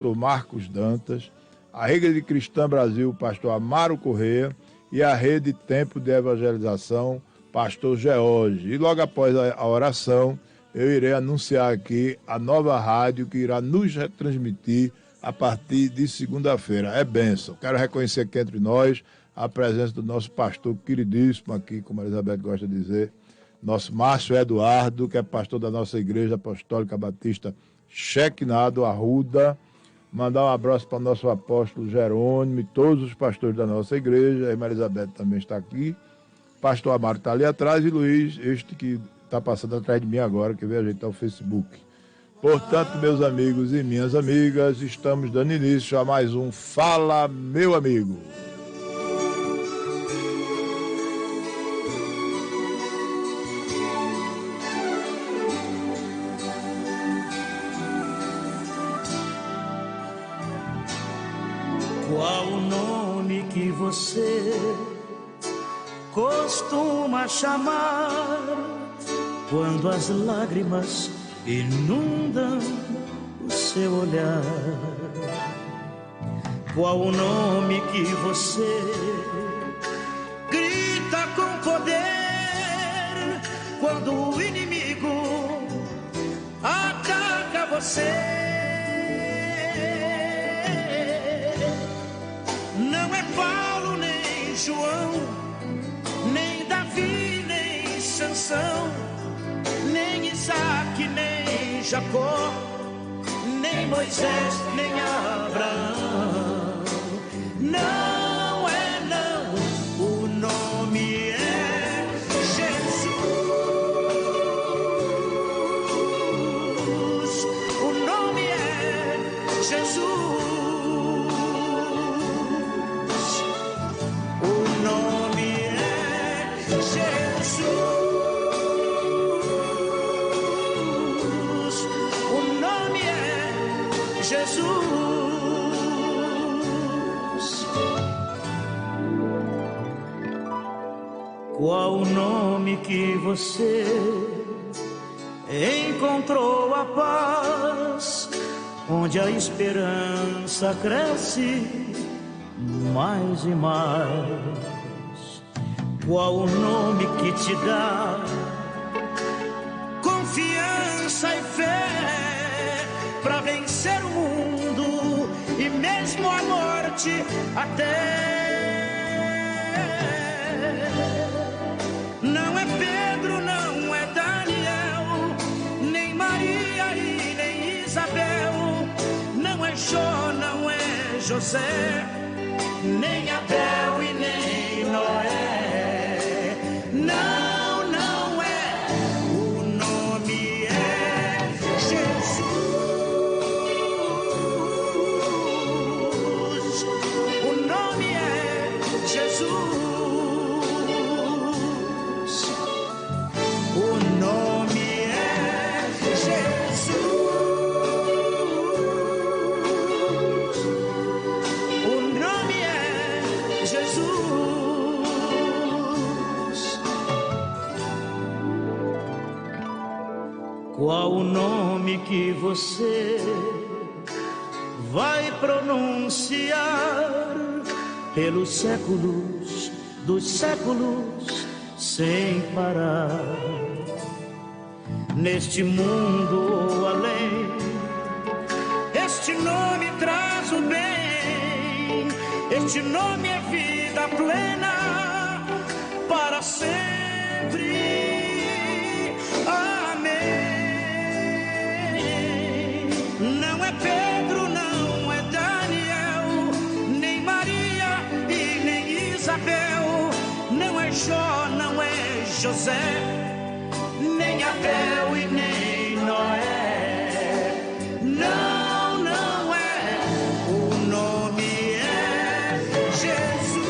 Marcos Dantas, a Rede Cristã Brasil, pastor Amaro Correia, e a Rede Tempo de Evangelização, pastor George. E logo após a oração, eu irei anunciar aqui a nova rádio que irá nos retransmitir a partir de segunda-feira. É bênção. Quero reconhecer aqui entre nós a presença do nosso pastor queridíssimo aqui, como a Elizabeth gosta de dizer, nosso Márcio Eduardo, que é pastor da nossa Igreja Apostólica Batista Shekinah Arruda. Mandar um abraço para o nosso apóstolo Jerônimo e todos os pastores da nossa igreja. A irmã Elizabeth também está aqui. Pastor Amaro está ali atrás e Luiz, este que está passando atrás de mim agora, que veio ajeitar o Facebook. Portanto, meus amigos e minhas amigas, estamos dando início a mais um Fala, meu amigo. Qual o nome que você costuma chamar quando as lágrimas inundam o seu olhar? Qual o nome que você grita com poder quando o inimigo ataca você? Não é Paulo, nem João, nem Davi, nem Sansão, nem Isaac, nem Jacó, nem Moisés, nem Abraão. Não é não, o nome é Jesus. O nome é Jesus. Qual o nome que você encontrou a paz, onde a esperança cresce mais e mais? Qual o nome que te dá confiança e fé para vencer o mundo e mesmo a morte até? Não é Pedro, não é Daniel, nem Maria e nem Isabel, não é Jó, não é José, nem Abel e nem Noé. Não, não é, o nome é Jesus. O nome é Jesus. Qual o nome que você vai pronunciar pelos séculos dos séculos sem parar? Neste mundo ou além, este nome traz o bem, este nome é vida plena para sempre. Não é Pedro, não é Daniel, nem Maria e nem Isabel, não é Jó, não é José, nem Abel e nem Noé. Não, não é, o nome é Jesus.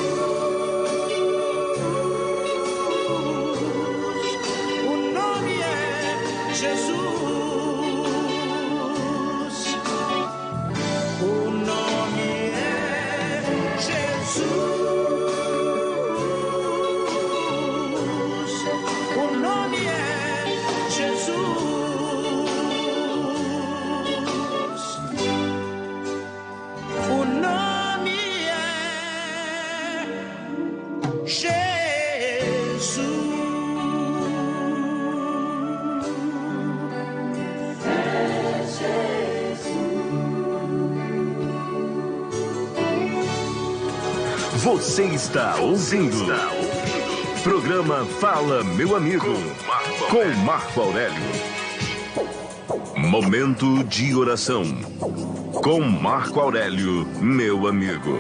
O nome é Jesus. O nome é Jesus. Você está ouvindo. Programa Fala, meu amigo, com Marco Aurélio. Momento de oração, com Marco Aurélio, meu amigo.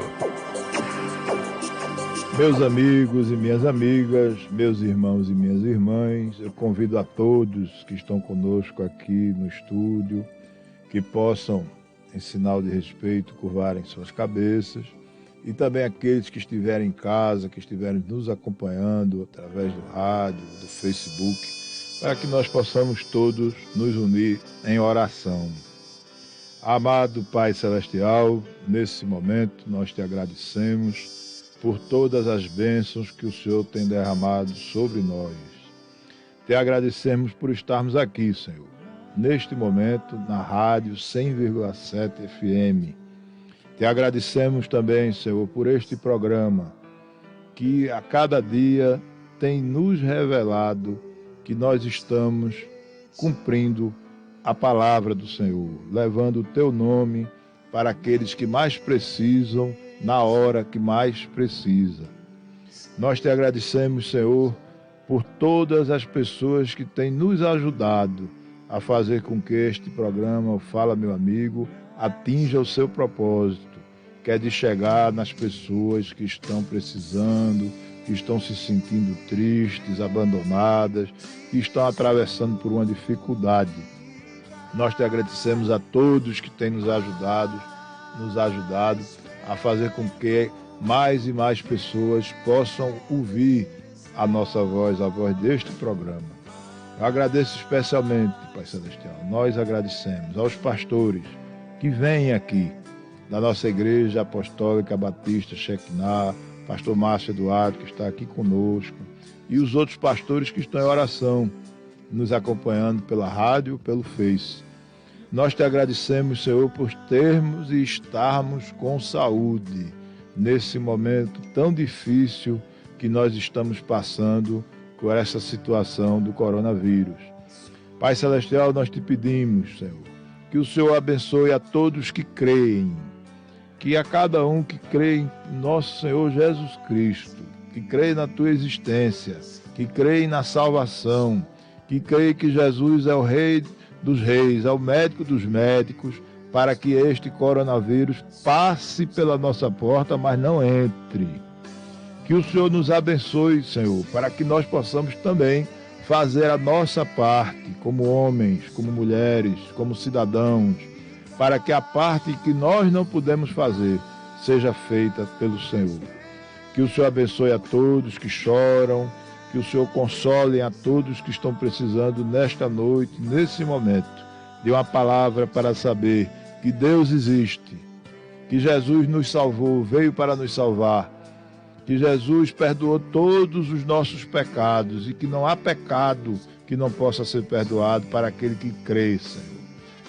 Meus amigos e minhas amigas, meus irmãos e minhas irmãs, eu convido a todos que estão conosco aqui no estúdio, que possam, em sinal de respeito, curvarem suas cabeças, e também aqueles que estiverem em casa, que estiverem nos acompanhando através do rádio, do Facebook, para que nós possamos todos nos unir em oração. Amado Pai Celestial, nesse momento nós te agradecemos por todas as bênçãos que o Senhor tem derramado sobre nós. Te agradecemos por estarmos aqui, Senhor, neste momento na rádio 100,7 FM. Te agradecemos também, Senhor, por este programa que a cada dia tem nos revelado que nós estamos cumprindo a palavra do Senhor, levando o teu nome para aqueles que mais precisam, na hora que mais precisa. Nós te agradecemos, Senhor, por todas as pessoas que têm nos ajudado a fazer com que este programa, o Fala Meu Amigo, atinja o seu propósito, que é de chegar nas pessoas que estão precisando, que estão se sentindo tristes, abandonadas, que estão atravessando por uma dificuldade. Nós te agradecemos a todos que têm nos ajudado a fazer com que mais e mais pessoas possam ouvir a nossa voz, a voz deste programa. Eu agradeço especialmente, Pai Celestial, nós agradecemos aos pastores que vêm aqui da nossa Igreja Apostólica Batista Shekinah, pastor Márcio Eduardo, que está aqui conosco, e os outros pastores que estão em oração, nos acompanhando pela rádio, pelo Face. Nós te agradecemos, Senhor, por termos e estarmos com saúde nesse momento tão difícil que nós estamos passando por essa situação do coronavírus. Pai Celestial, nós te pedimos, Senhor, que o Senhor abençoe a todos que creem, que a cada um que crê em nosso Senhor Jesus Cristo, que crê na tua existência, que crê na salvação, que crê que Jesus é o Rei dos Reis, é o médico dos médicos, para que este coronavírus passe pela nossa porta, mas não entre. Que o Senhor nos abençoe, Senhor, para que nós possamos também fazer a nossa parte, como homens, como mulheres, como cidadãos, para que a parte que nós não podemos fazer seja feita pelo Senhor. Que o Senhor abençoe a todos que choram, que o Senhor console a todos que estão precisando nesta noite, nesse momento, de uma palavra para saber que Deus existe, que Jesus nos salvou, veio para nos salvar, que Jesus perdoou todos os nossos pecados e que não há pecado que não possa ser perdoado para aquele que crê, Senhor.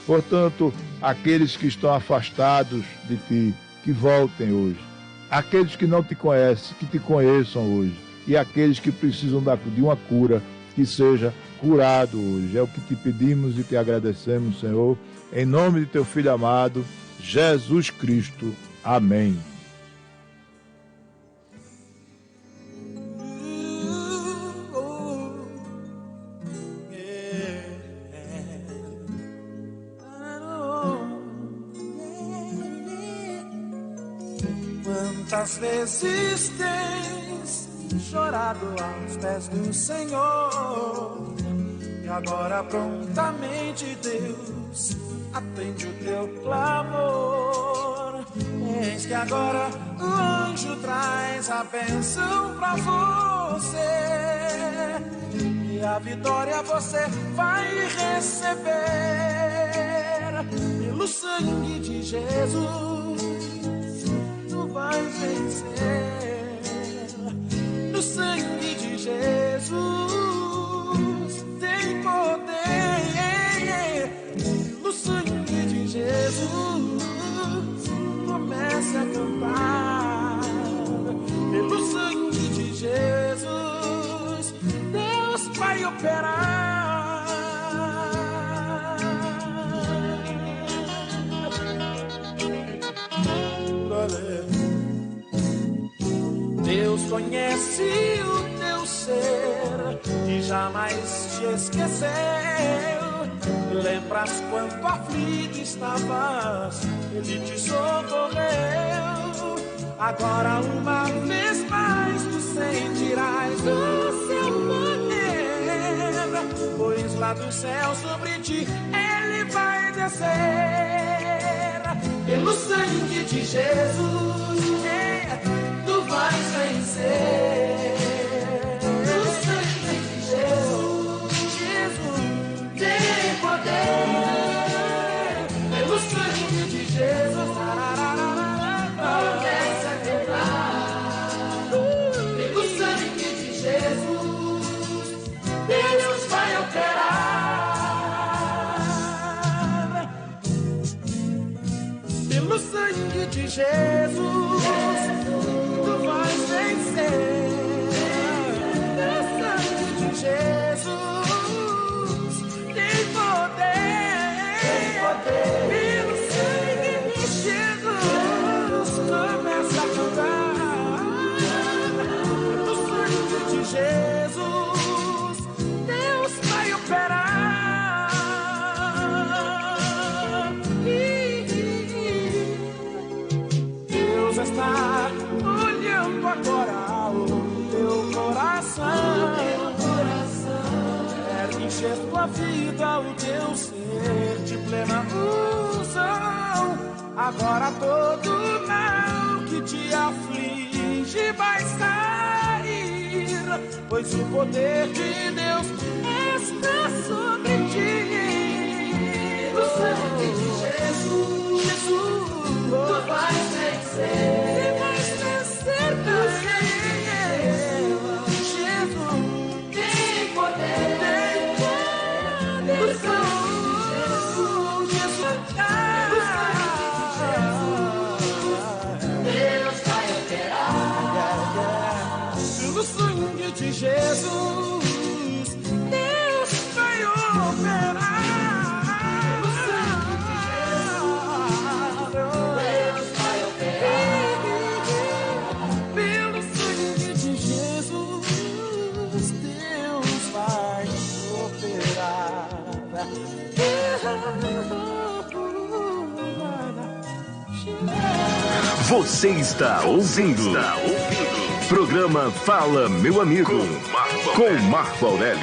Portanto, aqueles que estão afastados de Ti, que voltem hoje. Aqueles que não Te conhecem, que Te conheçam hoje. E aqueles que precisam de uma cura, que seja curado hoje. É o que Te pedimos e Te agradecemos, Senhor. Em nome de Teu Filho amado, Jesus Cristo. Amém. Quantas vezes tens chorado aos pés do Senhor, e agora prontamente Deus atende o teu clamor. Eis que agora o anjo traz a bênção pra você, e a vitória você vai receber pelo sangue de Jesus. Vai vencer no sangue de Jesus, tem poder no sangue de Jesus. Comece a cantar pelo sangue de Jesus, Deus vai operar. conhece o teu ser e jamais te esqueceu. Lembras quanto aflito estavas, ele te socorreu. Agora uma vez mais tu sentirás o seu poder, pois lá do céu sobre ti ele vai descer. Pelo sangue de Jesus tu vais vencer. Pelo sangue de Jesus, Jesus tem poder. Pelo sangue de Jesus começa a quebrar. Pelo sangue de Jesus Deus vai operar. Pelo sangue de Jesus tu vais vencer. Pelo sangue de Jesus tem poder. Pelo sangue de Jesus começa a cantar. Pelo sangue de Jesus Deus vai operar. Deus está olhando agora o teu coração. Quer encher tua vida, o teu ser de plena unção. Agora todo mal que te aflige vai sair, pois o poder de Deus está sobre ti. No sangue de Jesus, Jesus, tu vais vencer. Tu vais vencer também. Jesus tem poder. Tem poder. No sangue de Jesus, Jesus Deus vai operar. Pelo sangue de Jesus Deus vai operar. Pelo sangue de Jesus Deus vai operar. Pelo sangue de Jesus Deus vai operar. Você está ouvindo. Programa Fala Meu Amigo com Marco Aurélio.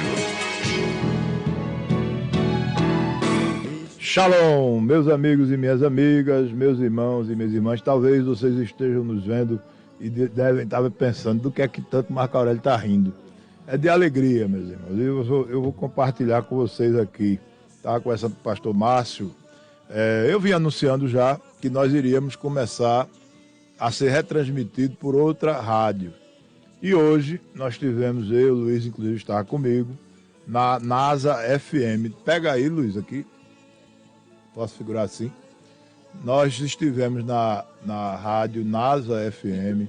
Shalom, meus amigos e minhas amigas, meus irmãos e minhas irmãs. Talvez vocês estejam nos vendo e devem estar pensando do que é que tanto Marco Aurélio está rindo. É de alegria, meus irmãos. Eu vou compartilhar com vocês aqui. Estava conversando com o pastor Márcio. Eu vim anunciando já que nós iríamos começar a ser retransmitido por outra rádio. E hoje nós tivemos, eu, Luiz, inclusive estava comigo, na NASA FM. Pega aí, Luiz, aqui. Posso figurar assim? Nós estivemos na rádio NASA FM.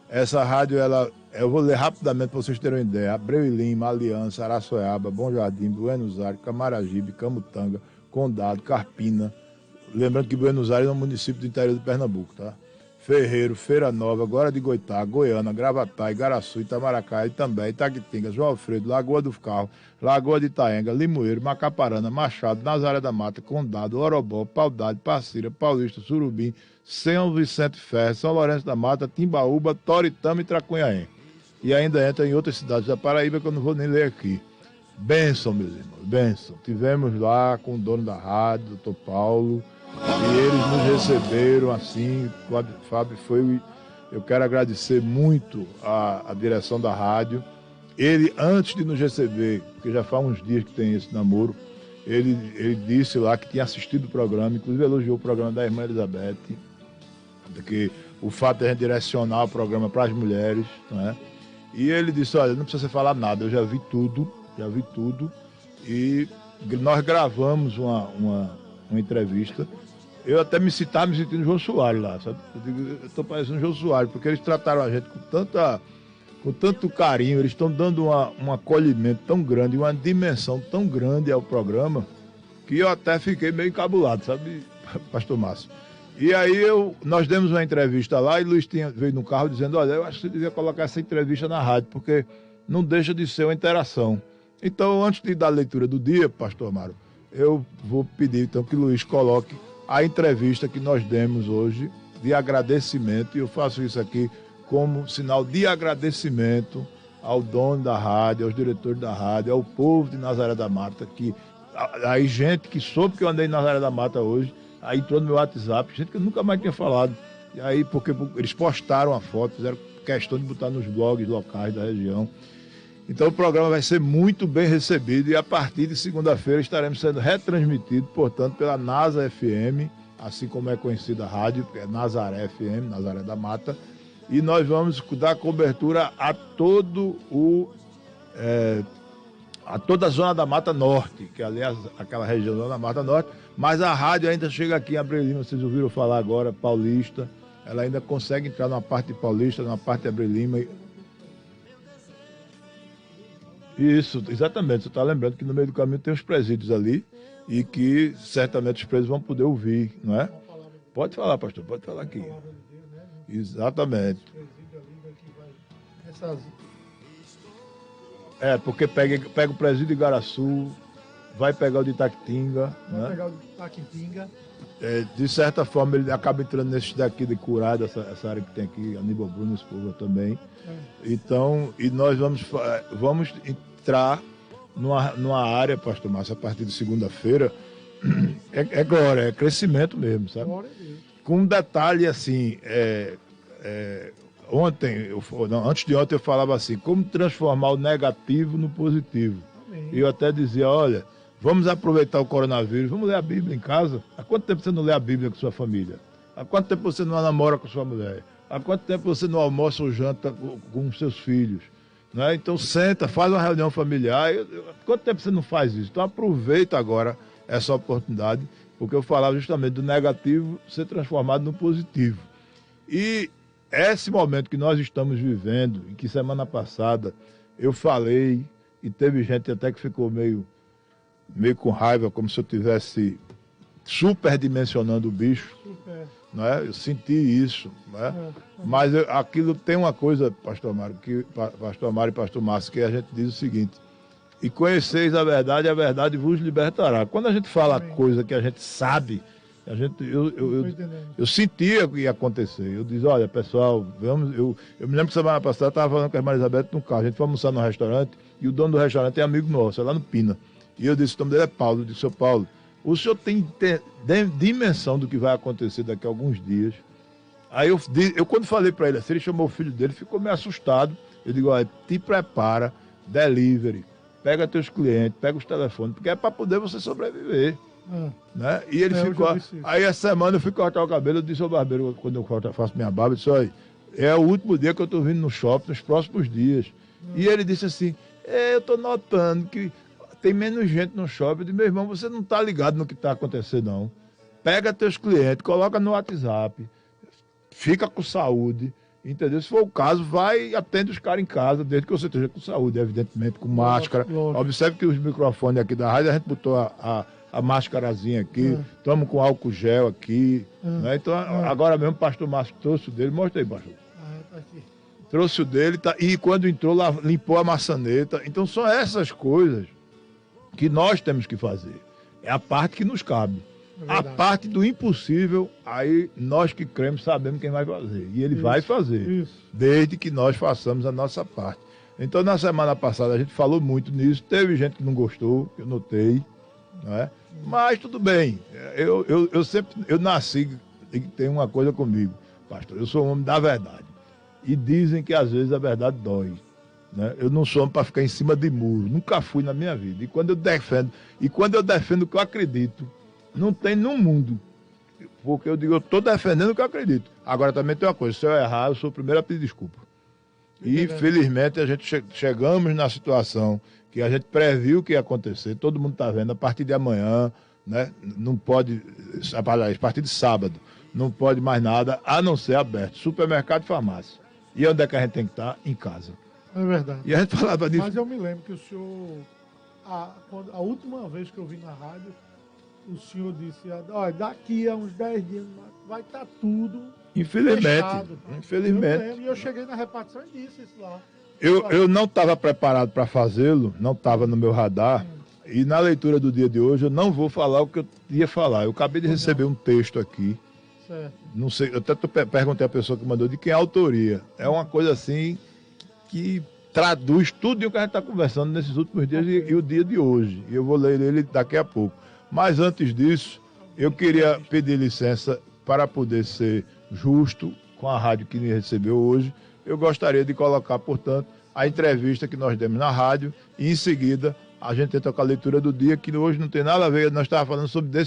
Essa rádio, eu vou ler rapidamente para vocês terem uma ideia. Abreu e Lima, Aliança, Araçoiaba, Bom Jardim, Buenos Aires, Camaragibe, Camutanga, Condado, Carpina. Lembrando que Buenos Aires é um município do interior de Pernambuco, tá? Ferreiro, Feira Nova, Guarda de Goitá, Goiânia, Gravatá, Igaraçu, Itamaracá, Itambé, Itaquitinga, João Alfredo, Lagoa do Carro, Lagoa de Itaenga, Limoeiro, Macaparana, Machado, Nazaré da Mata, Condado, Orobó, Paudade, Passira, Paulista, Surubim, São Vicente Ferro, São Lourenço da Mata, Timbaúba, Toritama e Tracunhaém. E ainda entra em outras cidades da Paraíba que eu não vou nem ler aqui. Bênção, meus irmãos, bênção. Tivemos lá com o dono da rádio, doutor Paulo, e eles nos receberam assim. Fábio eu quero agradecer muito a direção da rádio. Ele, antes de nos receber, porque já faz uns dias que tem esse namoro, ele disse lá que tinha assistido o programa, inclusive elogiou o programa da irmã Elizabeth, porque o fato de a gente direcionar o programa para as mulheres, né? E ele disse, olha, não precisa você falar nada, eu já vi tudo, e nós gravamos uma entrevista. Eu até me sentindo João Soares lá, sabe? Eu estou parecendo João Soares, porque eles trataram a gente com tanto carinho, eles estão dando um acolhimento tão grande, uma dimensão tão grande ao programa, que eu até fiquei meio encabulado, sabe, pastor Márcio? E aí nós demos uma entrevista lá e Luiz veio no carro dizendo, olha, eu acho que você devia colocar essa entrevista na rádio, porque não deixa de ser uma interação. Então, antes de dar a leitura do dia, pastor Amaro, eu vou pedir então que Luiz coloque a entrevista que nós demos hoje de agradecimento, e eu faço isso aqui como sinal de agradecimento ao dono da rádio, aos diretores da rádio, ao povo de Nazaré da Mata, que aí gente que soube que eu andei em Nazaré da Mata hoje, aí entrou no meu WhatsApp, gente que eu nunca mais tinha falado. E aí, porque eles postaram a foto, fizeram questão de botar nos blogs locais da região. Então o programa vai ser muito bem recebido e a partir de segunda-feira estaremos sendo retransmitidos, portanto, pela NASA FM, assim como é conhecida a rádio, que é Nazaré FM, Nazaré da Mata, e nós vamos dar cobertura a toda a zona da Mata Norte, que aliás, aquela região da Mata Norte, mas a rádio ainda chega aqui em Abreu Lima, vocês ouviram falar agora, Paulista, ela ainda consegue entrar numa parte de Paulista, numa parte de Abreu Lima. Isso, exatamente, você está lembrando que no meio do caminho tem os presídios ali e que certamente os presos vão poder ouvir, não é? Pode falar, pastor, pode falar aqui. Exatamente. Porque pega o presídio de Igaraçu, vai pegar o de Itaquitinga. Vai pegar o de Itaquitinga. De certa forma, ele acaba entrando nesse daqui de Curado, essa área que tem aqui, Aníbal Bruno, Espova também. Então, e nós vamos entrar numa área, pastor Márcio, a partir de segunda-feira, glória, é crescimento mesmo, sabe? Com um detalhe assim, antes de ontem eu falava assim, como transformar o negativo no positivo. E eu até dizia, olha, vamos aproveitar o coronavírus, vamos ler a Bíblia em casa. Há quanto tempo você não lê a Bíblia com sua família? Há quanto tempo você não namora com sua mulher? Há quanto tempo você não almoça ou janta com seus filhos? Né? Então senta, faz uma reunião familiar. Quanto tempo você não faz isso? Então aproveita agora essa oportunidade, porque eu falava justamente do negativo ser transformado no positivo. E esse momento que nós estamos vivendo, em que semana passada eu falei, e teve gente até que ficou meio com raiva, como se eu estivesse superdimensionando o bicho. Não é? Eu senti isso. Não é? Mas aquilo tem uma coisa, pastor Amaro e pastor Márcio, que a gente diz o seguinte: e conheceis a verdade vos libertará. Quando a gente fala coisa que a gente sabe, eu sentia que ia acontecer. Eu disse, olha, pessoal, vamos. Eu me lembro que semana passada eu estava falando com a irmã Elizabeth no carro. A gente foi almoçar no restaurante e o dono do restaurante é amigo nosso, é lá no Pina. E eu disse, o nome dele é Paulo. Eu disse, seu Paulo, o senhor tem dimensão do que vai acontecer daqui a alguns dias? Aí eu quando falei para ele assim, ele chamou o filho dele, ficou meio assustado. Eu digo, olha, te prepara, delivery, pega teus clientes, pega os telefones, porque é para poder você sobreviver. Né? E ele ficou. Aí essa semana eu fui cortar o cabelo, eu disse ao barbeiro, quando eu faço minha barba, eu disse, olha, é o último dia que eu estou vindo no shopping, nos próximos dias. E ele disse assim, eu estou notando que tem menos gente no shopping. Eu disse, meu irmão, você não está ligado no que está acontecendo, não. Pega teus clientes, coloca no WhatsApp, fica com saúde, entendeu? Se for o caso, vai e atende os caras em casa, desde que você esteja com saúde, evidentemente, com máscara. Observe que os microfones aqui da rádio, a gente botou a máscarazinha aqui, estamos com álcool gel aqui. Né? Então, agora mesmo o pastor Márcio trouxe o dele, mostra aí, pastor. Tá aqui. Trouxe o dele, e quando entrou, lá, limpou a maçaneta. Então, são essas coisas que nós temos que fazer. É a parte que nos cabe. A parte do impossível, aí nós que cremos sabemos quem vai fazer. E ele vai fazer, desde que nós façamos a nossa parte. Então, na semana passada, a gente falou muito nisso. Teve gente que não gostou, eu notei. Não é? Mas tudo bem. Eu nasci, e tem uma coisa comigo, pastor. Eu sou um homem da verdade. E dizem que às vezes a verdade dói. Né? Eu não sou homem para ficar em cima de muro. Nunca fui na minha vida. E quando eu defendo o que eu acredito, não tem no mundo. Porque eu digo, eu estou defendendo o que eu acredito. Agora também tem uma coisa, se eu errar, eu sou o primeiro a pedir desculpa. E felizmente a gente chegamos na situação que a gente previu que ia acontecer, todo mundo está vendo, a partir de amanhã, né, não pode, a partir de sábado, não pode mais nada, a não ser aberto, supermercado e farmácia. E onde é que a gente tem que estar? Em casa. É verdade. E a gente falava disso. Mas eu me lembro que o senhor, a última vez que eu vi na rádio, o senhor disse, olha, daqui a uns 10 dias vai estar tudo Infelizmente. fechado. Infelizmente. E eu cheguei na repartição e disse isso lá. Eu não estava preparado para fazê-lo, não estava no meu radar. E na leitura do dia de hoje eu não vou falar o que eu ia falar. Eu acabei de receber um texto aqui. Certo. Não sei, eu até perguntei à pessoa que mandou de quem é a autoria. É uma coisa assim que traduz tudo o que a gente está conversando nesses últimos dias e o dia de hoje. E eu vou ler ele daqui a pouco. Mas antes disso, eu queria pedir licença para poder ser justo com a rádio que me recebeu hoje. Eu gostaria de colocar, portanto, a entrevista que nós demos na rádio e em seguida a gente entra com a leitura do dia, que hoje não tem nada a ver, nós estávamos falando sobre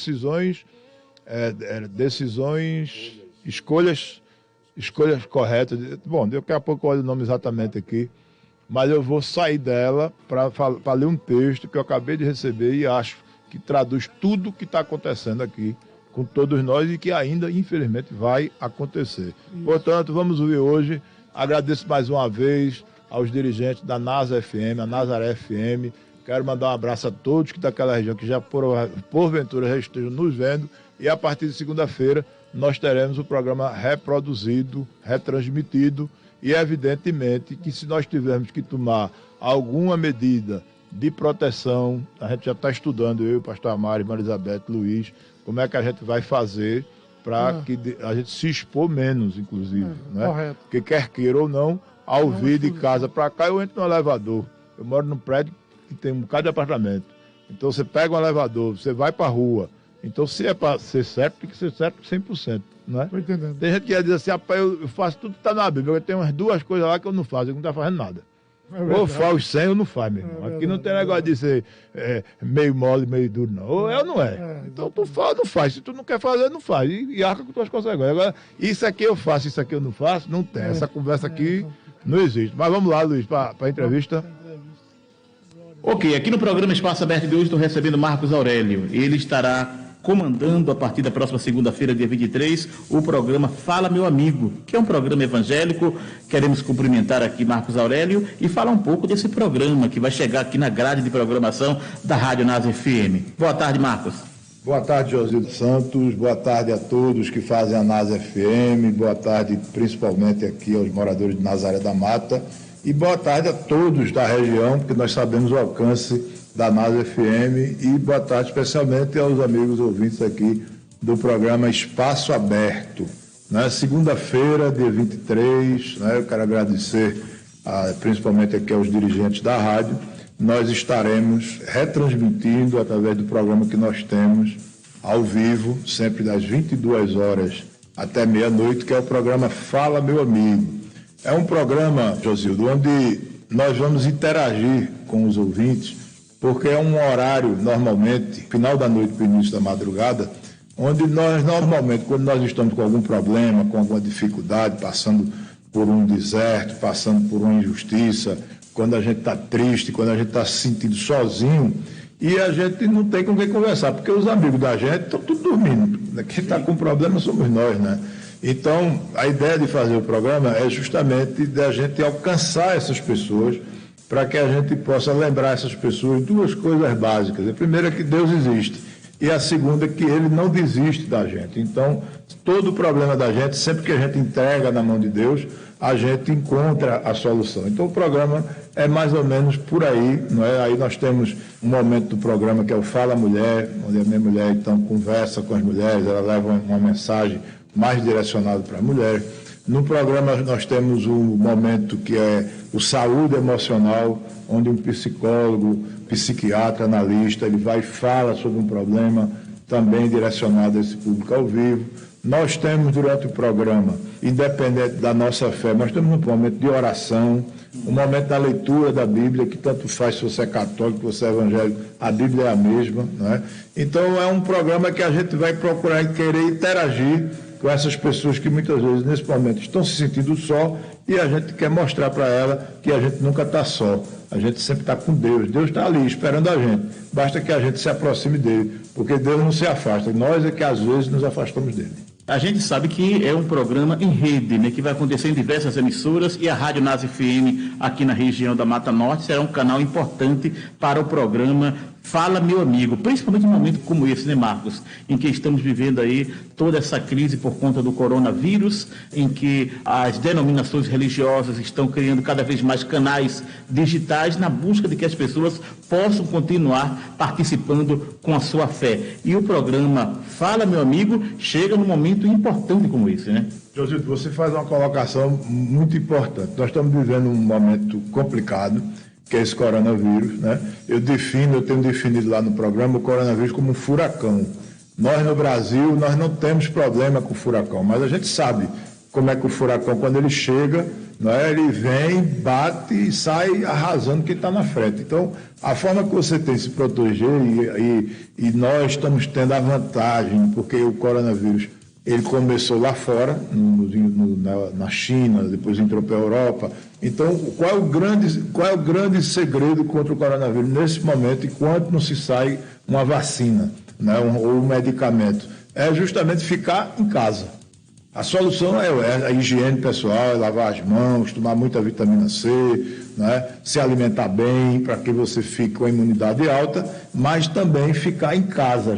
escolhas corretas. Bom, daqui a pouco eu olho o nome exatamente aqui, mas eu vou sair dela para ler um texto que eu acabei de receber e acho que traduz tudo o que está acontecendo aqui com todos nós e que ainda, infelizmente, vai acontecer. Portanto, vamos ouvir hoje. Agradeço mais uma vez aos dirigentes da NASA FM, a Nazaré FM. Quero mandar um abraço a todos que daquela região que já porventura já estejam nos vendo. E a partir de segunda-feira nós teremos o programa reproduzido, retransmitido. E evidentemente que se nós tivermos que tomar alguma medida de proteção, a gente já está estudando, eu, o pastor Amaro, Maria Elizabeth, Luiz, como é que a gente vai fazer para que a gente se expor menos, inclusive. Né? Correto. Porque quer queira ou não, ao vir de casa para cá, eu entro no elevador. Eu moro num prédio que tem um bocado de apartamento. Então você pega um elevador, você vai para a rua. Então se é para ser certo, tem que ser certo 100%. Né? Estou entendendo. Tem gente que diz assim, rapaz, eu faço tudo que está na Bíblia. Tem umas duas coisas lá que eu não faço, eu não estou fazendo nada. Ou faz 100 ou não faz, meu irmão. Aqui não tem negócio de ser meio mole, meio duro, não. Ou é ou não é. Então tu faz ou não faz. Se tu não quer fazer, não faz. E arca com tuas consequências. Agora, isso aqui eu faço, isso aqui eu não faço, não tem. Essa conversa aqui não existe. Mas vamos lá, Luiz, para a entrevista. Ok, aqui no programa Espaço Aberto de hoje estou recebendo Marcos Aurélio. Ele estará comandando a partir da próxima segunda-feira, dia 23, o programa Fala Meu Amigo, que é um programa evangélico. Queremos cumprimentar aqui Marcos Aurélio e falar um pouco desse programa que vai chegar aqui na grade de programação da Rádio NASA FM. Boa tarde, Marcos. Boa tarde, Josildo Santos. Boa tarde a todos que fazem a NASA FM. Boa tarde, principalmente aqui aos moradores de Nazaré da Mata. E boa tarde a todos da região, porque nós sabemos o alcance da NASA FM, e boa tarde especialmente aos amigos ouvintes aqui do programa Espaço Aberto. Né? Segunda-feira, dia 23, né? Eu quero agradecer principalmente aqui aos dirigentes da rádio. Nós estaremos retransmitindo através do programa que nós temos ao vivo, sempre das 22 horas até meia-noite, que é o programa Fala Meu Amigo. É um programa, Josildo, onde nós vamos interagir com os ouvintes, porque é um horário, normalmente, final da noite para o início da madrugada, onde nós, normalmente, quando nós estamos com algum problema, com alguma dificuldade, passando por um deserto, passando por uma injustiça, quando a gente está triste, quando a gente está se sentindo sozinho, e a gente não tem com quem conversar, porque os amigos da gente estão tudo dormindo. Quem está com problema somos nós, né? Então, a ideia de fazer o programa é justamente de a gente alcançar essas pessoas, para que a gente possa lembrar essas pessoas duas coisas básicas. A primeira é que Deus existe, e a segunda é que Ele não desiste da gente. Então, todo o problema da gente, sempre que a gente entrega na mão de Deus, a gente encontra a solução. Então, o programa é mais ou menos por aí, não é? Aí nós temos um momento do programa que é o Fala Mulher, onde a minha mulher, então, conversa com as mulheres, ela leva uma mensagem mais direcionada para a mulher. No programa nós temos um momento que é o Saúde Emocional, onde um psicólogo, psiquiatra, analista, ele vai e fala sobre um problema também direcionado a esse público ao vivo. Nós temos durante o programa, independente da nossa fé, nós temos um momento de oração, um momento da leitura da Bíblia, que tanto faz se você é católico, se você é evangélico, a Bíblia é a mesma, não é? Então é um programa que a gente vai procurar querer interagir com essas pessoas que muitas vezes, nesse momento, estão se sentindo só, e a gente quer mostrar para ela que a gente nunca está só. A gente sempre está com Deus. Deus está ali esperando a gente. Basta que a gente se aproxime dele, porque Deus não se afasta. Nós é que às vezes nos afastamos dele. A gente sabe que é um programa em rede, né, que vai acontecer em diversas emissoras, e a Rádio NASA FM aqui na região da Mata Norte será um canal importante para o programa Fala, meu amigo, principalmente num momento como esse, né, Marcos? Em que estamos vivendo aí toda essa crise por conta do coronavírus, em que as denominações religiosas estão criando cada vez mais canais digitais na busca de que as pessoas possam continuar participando com a sua fé. E o programa Fala, meu amigo, chega num momento importante como esse, né? Josito, você faz uma colocação muito importante. Nós estamos vivendo um momento complicado, que é esse coronavírus, né? Eu tenho definido lá no programa o coronavírus como um furacão. Nós no Brasil, nós não temos problema com o furacão, mas a gente sabe como é que o furacão, quando ele chega, né, ele vem, bate e sai arrasando quem está na frente. Então, a forma que você tem de se proteger, e nós estamos tendo a vantagem, porque o coronavírus, ele começou lá fora, na China, depois entrou para a Europa. Então, qual é o grande segredo contra o coronavírus nesse momento, enquanto não se sai uma vacina, né, ou um medicamento? É justamente ficar em casa. A solução é a higiene pessoal, é lavar as mãos, tomar muita vitamina C, né, se alimentar bem para que você fique com a imunidade alta, mas também ficar em casa.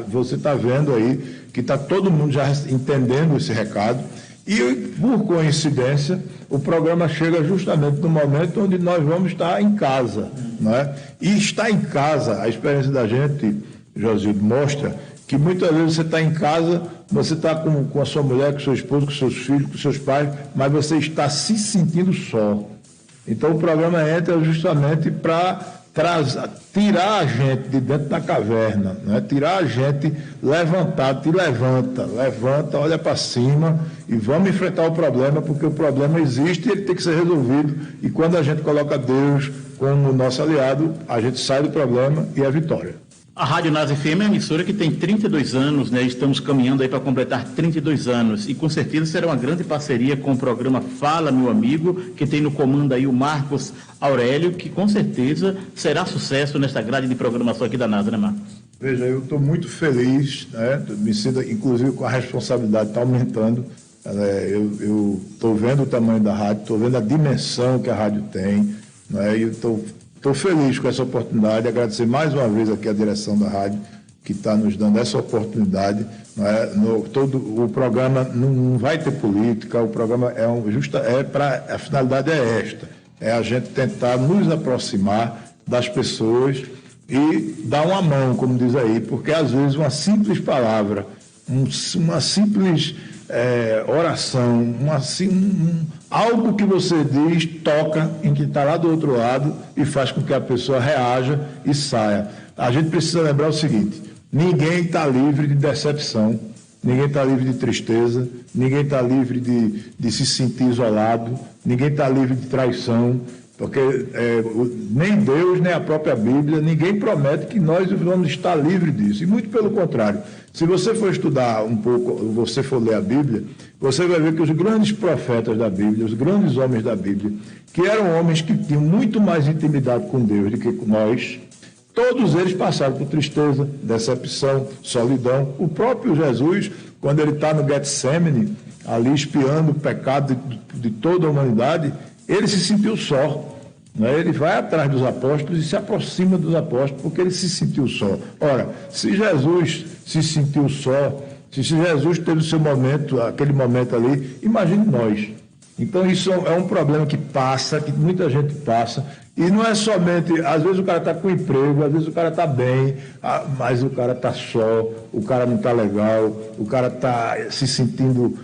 Você está vendo aí que está todo mundo já entendendo esse recado. E, por coincidência, o programa chega justamente no momento onde nós vamos estar em casa, né? E estar em casa, a experiência da gente, Josildo, mostra que muitas vezes você está em casa, você está com a sua mulher, com seu esposo, com seus filhos, com seus pais, mas você está se sentindo só. Então o programa entra justamente para tirar a gente de dentro da caverna, né? Tirar a gente levantado, levanta, olha para cima e vamos enfrentar o problema, porque o problema existe e ele tem que ser resolvido. E quando a gente coloca Deus como nosso aliado, a gente sai do problema e é vitória. A Rádio Nas FM é uma emissora que tem 32 anos, né? Estamos caminhando aí para completar 32 anos e com certeza será uma grande parceria com o programa Fala, meu amigo, que tem no comando aí o Marcos Aurélio, que com certeza será sucesso nesta grade de programação aqui da NASA, né, Marcos? Veja, eu estou muito feliz, né? Me sinto, inclusive, com a responsabilidade está aumentando. Eu estou vendo o tamanho da rádio, estou vendo a dimensão que a rádio tem, né? E estou feliz com essa oportunidade, agradecer mais uma vez aqui a direção da rádio, que está nos dando essa oportunidade. O programa não vai ter política, o programa a finalidade é esta, é a gente tentar nos aproximar das pessoas e dar uma mão, como diz aí, porque às vezes uma simples palavra, uma simples oração, algo que você diz toca em quem está lá do outro lado e faz com que a pessoa reaja e saia. A gente precisa lembrar o seguinte: ninguém está livre de decepção, ninguém está livre de tristeza, ninguém está livre de se sentir isolado, ninguém está livre de traição, porque nem Deus, nem a própria Bíblia, ninguém promete que nós vamos estar livres disso, e muito pelo contrário. Se você for estudar um pouco, você for ler a Bíblia, você vai ver que os grandes profetas da Bíblia, os grandes homens da Bíblia, que eram homens que tinham muito mais intimidade com Deus do que nós, todos eles passaram por tristeza, decepção, solidão. O próprio Jesus, quando ele está no Getsemane, ali espiando o pecado de toda a humanidade, ele se sentiu só. Né? Ele vai atrás dos apóstolos e se aproxima dos apóstolos porque ele se sentiu só. Ora, se Jesus se sentiu só, se Jesus teve o seu momento, aquele momento ali, imagine nós. Então isso é um problema que passa, que muita gente passa, e não é somente, às vezes o cara está com emprego, às vezes o cara está bem, mas o cara está só, o cara não está legal, o cara está se sentindo,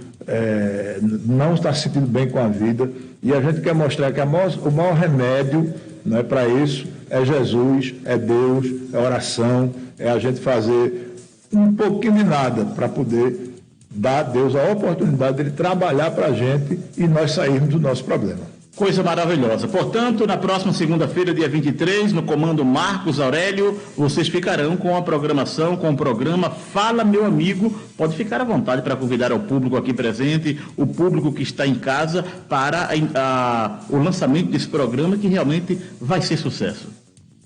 não está se sentindo bem com a vida. E a gente quer mostrar que o maior remédio, né, para isso é Jesus, é Deus, é oração, é a gente fazer um pouquinho de nada para poder dar a Deus a oportunidade de ele trabalhar para a gente e nós sairmos do nosso problema. Coisa maravilhosa. Portanto, na próxima segunda-feira, dia 23, no comando Marcos Aurélio, vocês ficarão com a programação, com o programa Fala, meu amigo. Pode ficar à vontade para convidar o público aqui presente, o público que está em casa, para o lançamento desse programa, que realmente vai ser sucesso.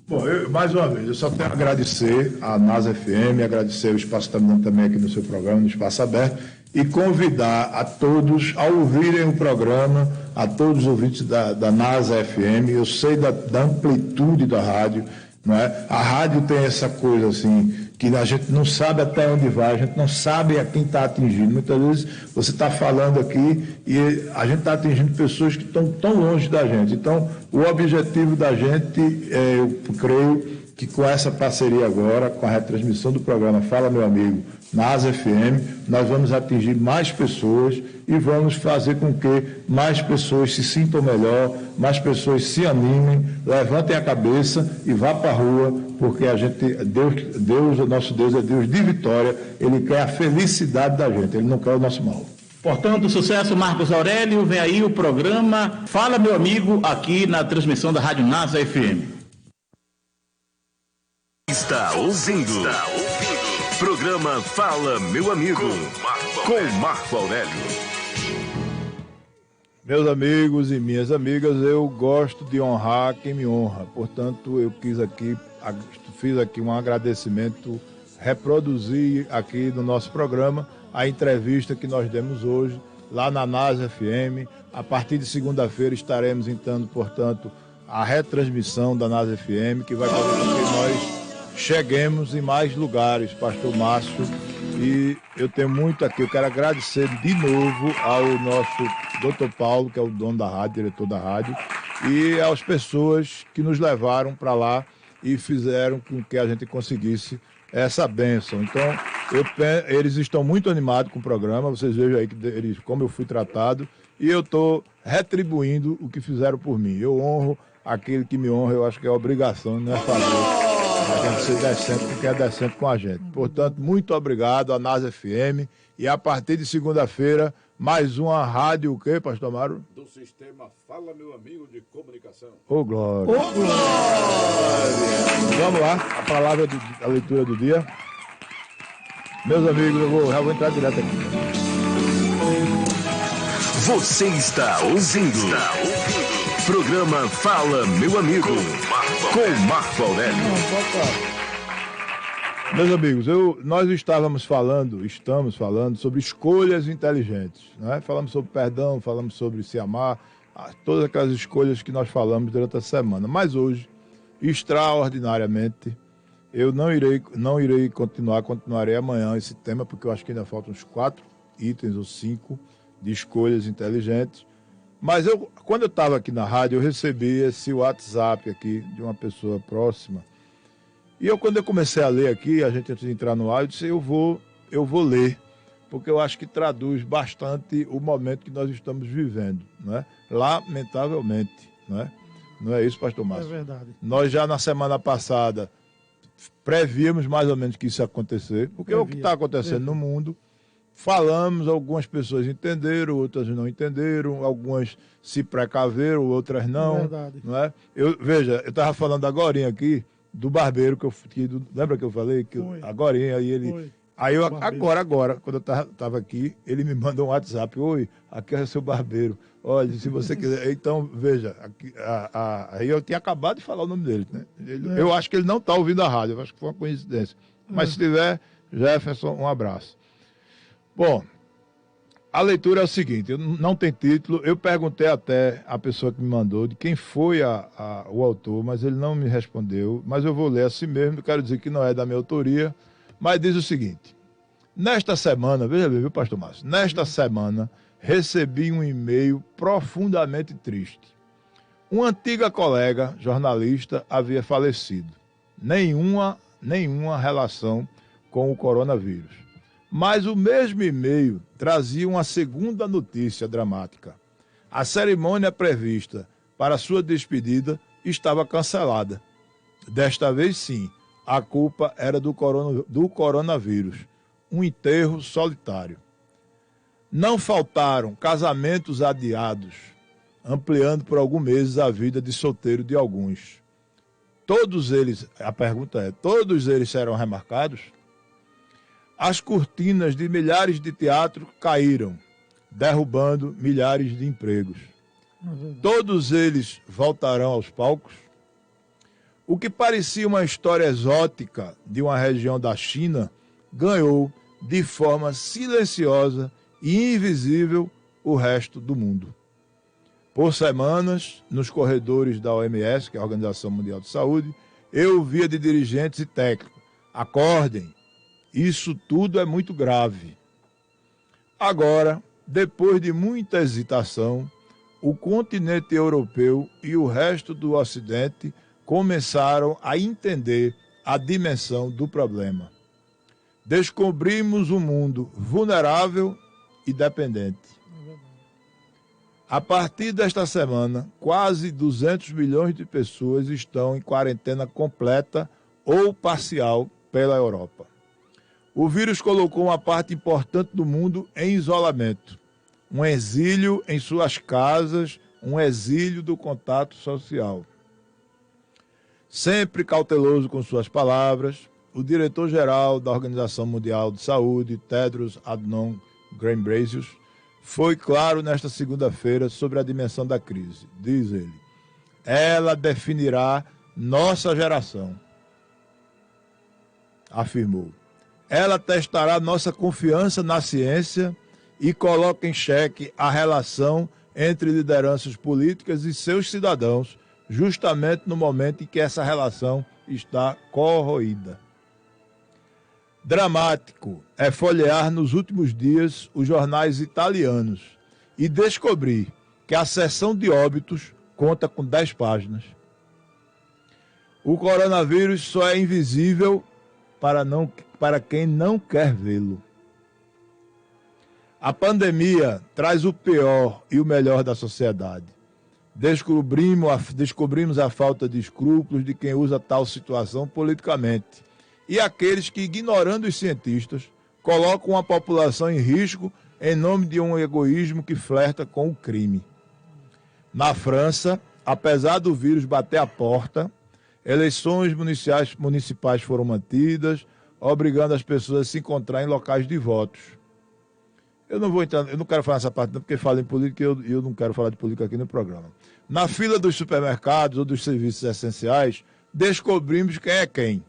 Bom, mais uma vez, eu só tenho a agradecer à NASA FM, agradecer o Espaço também aqui no seu programa, no Espaço Aberto, e convidar a todos a ouvirem o programa, a todos os ouvintes da NASA FM. Eu sei da amplitude da rádio, não é? A rádio tem essa coisa assim, que a gente não sabe até onde vai, a gente não sabe a quem está atingindo. Muitas vezes você está falando aqui e a gente está atingindo pessoas que estão tão longe da gente. Então, o objetivo da gente, eu creio que com essa parceria agora, com a retransmissão do programa Fala Meu Amigo, na Asa FM, nós vamos atingir mais pessoas e vamos fazer com que mais pessoas se sintam melhor, mais pessoas se animem, levantem a cabeça e vá para a rua, porque Deus, o nosso Deus é Deus de vitória, Ele quer a felicidade da gente, Ele não quer o nosso mal. Portanto, sucesso, Marcos Aurélio. Vem aí o programa Fala Meu Amigo, aqui na transmissão da Rádio NASA FM. Está ouvindo. Programa Fala Meu Amigo, com Marco Aurélio. Meus amigos e minhas amigas, eu gosto de honrar quem me honra. Portanto, eu fiz aqui um agradecimento, reproduzir aqui no nosso programa a entrevista que nós demos hoje, lá na NASA FM. A partir de segunda-feira estaremos entrando, portanto, a retransmissão da NASA FM, que vai fazer com que nós cheguemos em mais lugares, pastor Márcio, e eu tenho muito aqui, eu quero agradecer de novo ao nosso Dr. Paulo, que é o dono da rádio, diretor da rádio, e às pessoas que nos levaram para lá e fizeram com que a gente conseguisse essa bênção. Então, eles estão muito animados com o programa, vocês vejam aí como eu fui tratado, e eu estou retribuindo o que fizeram por mim. Eu honro aquele que me honra, eu acho que é obrigação, não é favor. A gente ser decente porque é decente com a gente. Portanto, muito obrigado à NASA FM. E a partir de segunda-feira, mais uma rádio, o quê, pastor Amaro? Do sistema Fala Meu Amigo de Comunicação. Ô, glória! Ô, glória! Vamos lá, a palavra, a leitura do dia. Meus amigos, já vou entrar direto aqui. Você está ouvindo. Programa Fala Meu Amigo, com Marco Aurélio. Meus amigos, estamos falando sobre escolhas inteligentes, né? Falamos sobre perdão, falamos sobre se amar, todas aquelas escolhas que nós falamos durante a semana. Mas hoje, extraordinariamente, eu não irei continuarei amanhã esse tema, porque eu acho que ainda faltam uns 4 itens ou 5 de escolhas inteligentes. Mas quando eu estava aqui na rádio, eu recebi esse WhatsApp aqui de uma pessoa próxima. E quando eu comecei a ler aqui, a gente antes de entrar no ar, eu disse, eu vou ler, porque eu acho que traduz bastante o momento que nós estamos vivendo, né? Lamentavelmente, né? Não é isso, pastor Márcio? É verdade. Nós já na semana passada prevíamos mais ou menos que isso ia acontecer, porque é o que está acontecendo no mundo. Falamos, algumas pessoas entenderam, outras não entenderam, algumas se precaveram, outras não. Verdade. Não é? Eu estava falando agorinha aqui do barbeiro, lembra que eu falei? Agorinha, aí ele... Foi. Aí agora, quando eu estava aqui, ele me mandou um WhatsApp, oi, aqui é o seu barbeiro. Olha, se você quiser... Então, veja, aí eu tinha acabado de falar o nome dele, né? Eu acho que ele não está ouvindo a rádio, eu acho que foi uma coincidência. Mas se tiver, Jefferson, um abraço. Bom, a leitura é o seguinte, não tem título, eu perguntei até a pessoa que me mandou de quem foi o autor, mas ele não me respondeu, mas eu vou ler assim mesmo, eu quero dizer que não é da minha autoria, mas diz o seguinte, nesta semana, veja bem, viu, pastor Márcio, nesta semana recebi um e-mail profundamente triste. Uma antiga colega, jornalista, havia falecido. Nenhuma relação com o coronavírus. Mas o mesmo e-mail trazia uma segunda notícia dramática. A cerimônia prevista para sua despedida estava cancelada. Desta vez, sim, a culpa era do coronavírus. Um enterro solitário. Não faltaram casamentos adiados, ampliando por alguns meses a vida de solteiro de alguns. Todos eles, a pergunta é, todos eles serão remarcados? As cortinas de milhares de teatros caíram, derrubando milhares de empregos. Todos eles voltarão aos palcos? O que parecia uma história exótica de uma região da China ganhou, de forma silenciosa e invisível, o resto do mundo. Por semanas, nos corredores da OMS, que é a Organização Mundial de Saúde, Eu ouvia de dirigentes e técnicos: acordem, isso tudo é muito grave. Agora, depois de muita hesitação, o continente europeu e o resto do Ocidente começaram a entender a dimensão do problema. Descobrimos um mundo vulnerável e dependente. A partir desta semana, quase 200 milhões de pessoas estão em quarentena completa ou parcial pela Europa. O vírus colocou uma parte importante do mundo em isolamento, um exílio em suas casas, um exílio do contato social. Sempre cauteloso com suas palavras, o diretor-geral da Organização Mundial de Saúde, Tedros Adhanom Ghebreyesus, foi claro nesta segunda-feira sobre a dimensão da crise. Diz ele: ela definirá nossa geração. Afirmou: ela testará nossa confiança na ciência e coloca em xeque a relação entre lideranças políticas e seus cidadãos, justamente no momento em que essa relação está corroída. Dramático é folhear nos últimos dias os jornais italianos e descobrir que a seção de óbitos conta com 10 páginas. O coronavírus só é invisível para quem não quer vê-lo. A pandemia traz o pior e o melhor da sociedade. Descobrimos a falta de escrúpulos de quem usa tal situação politicamente e aqueles que, ignorando os cientistas, colocam a população em risco em nome de um egoísmo que flerta com o crime. Na França, apesar do vírus bater a porta, eleições municipais foram mantidas, obrigando as pessoas a se encontrar em locais de votos. Eu não quero falar essa parte não, porque falo em política e eu não quero falar de política aqui no programa. Na fila dos supermercados ou dos serviços essenciais, descobrimos quem é quem.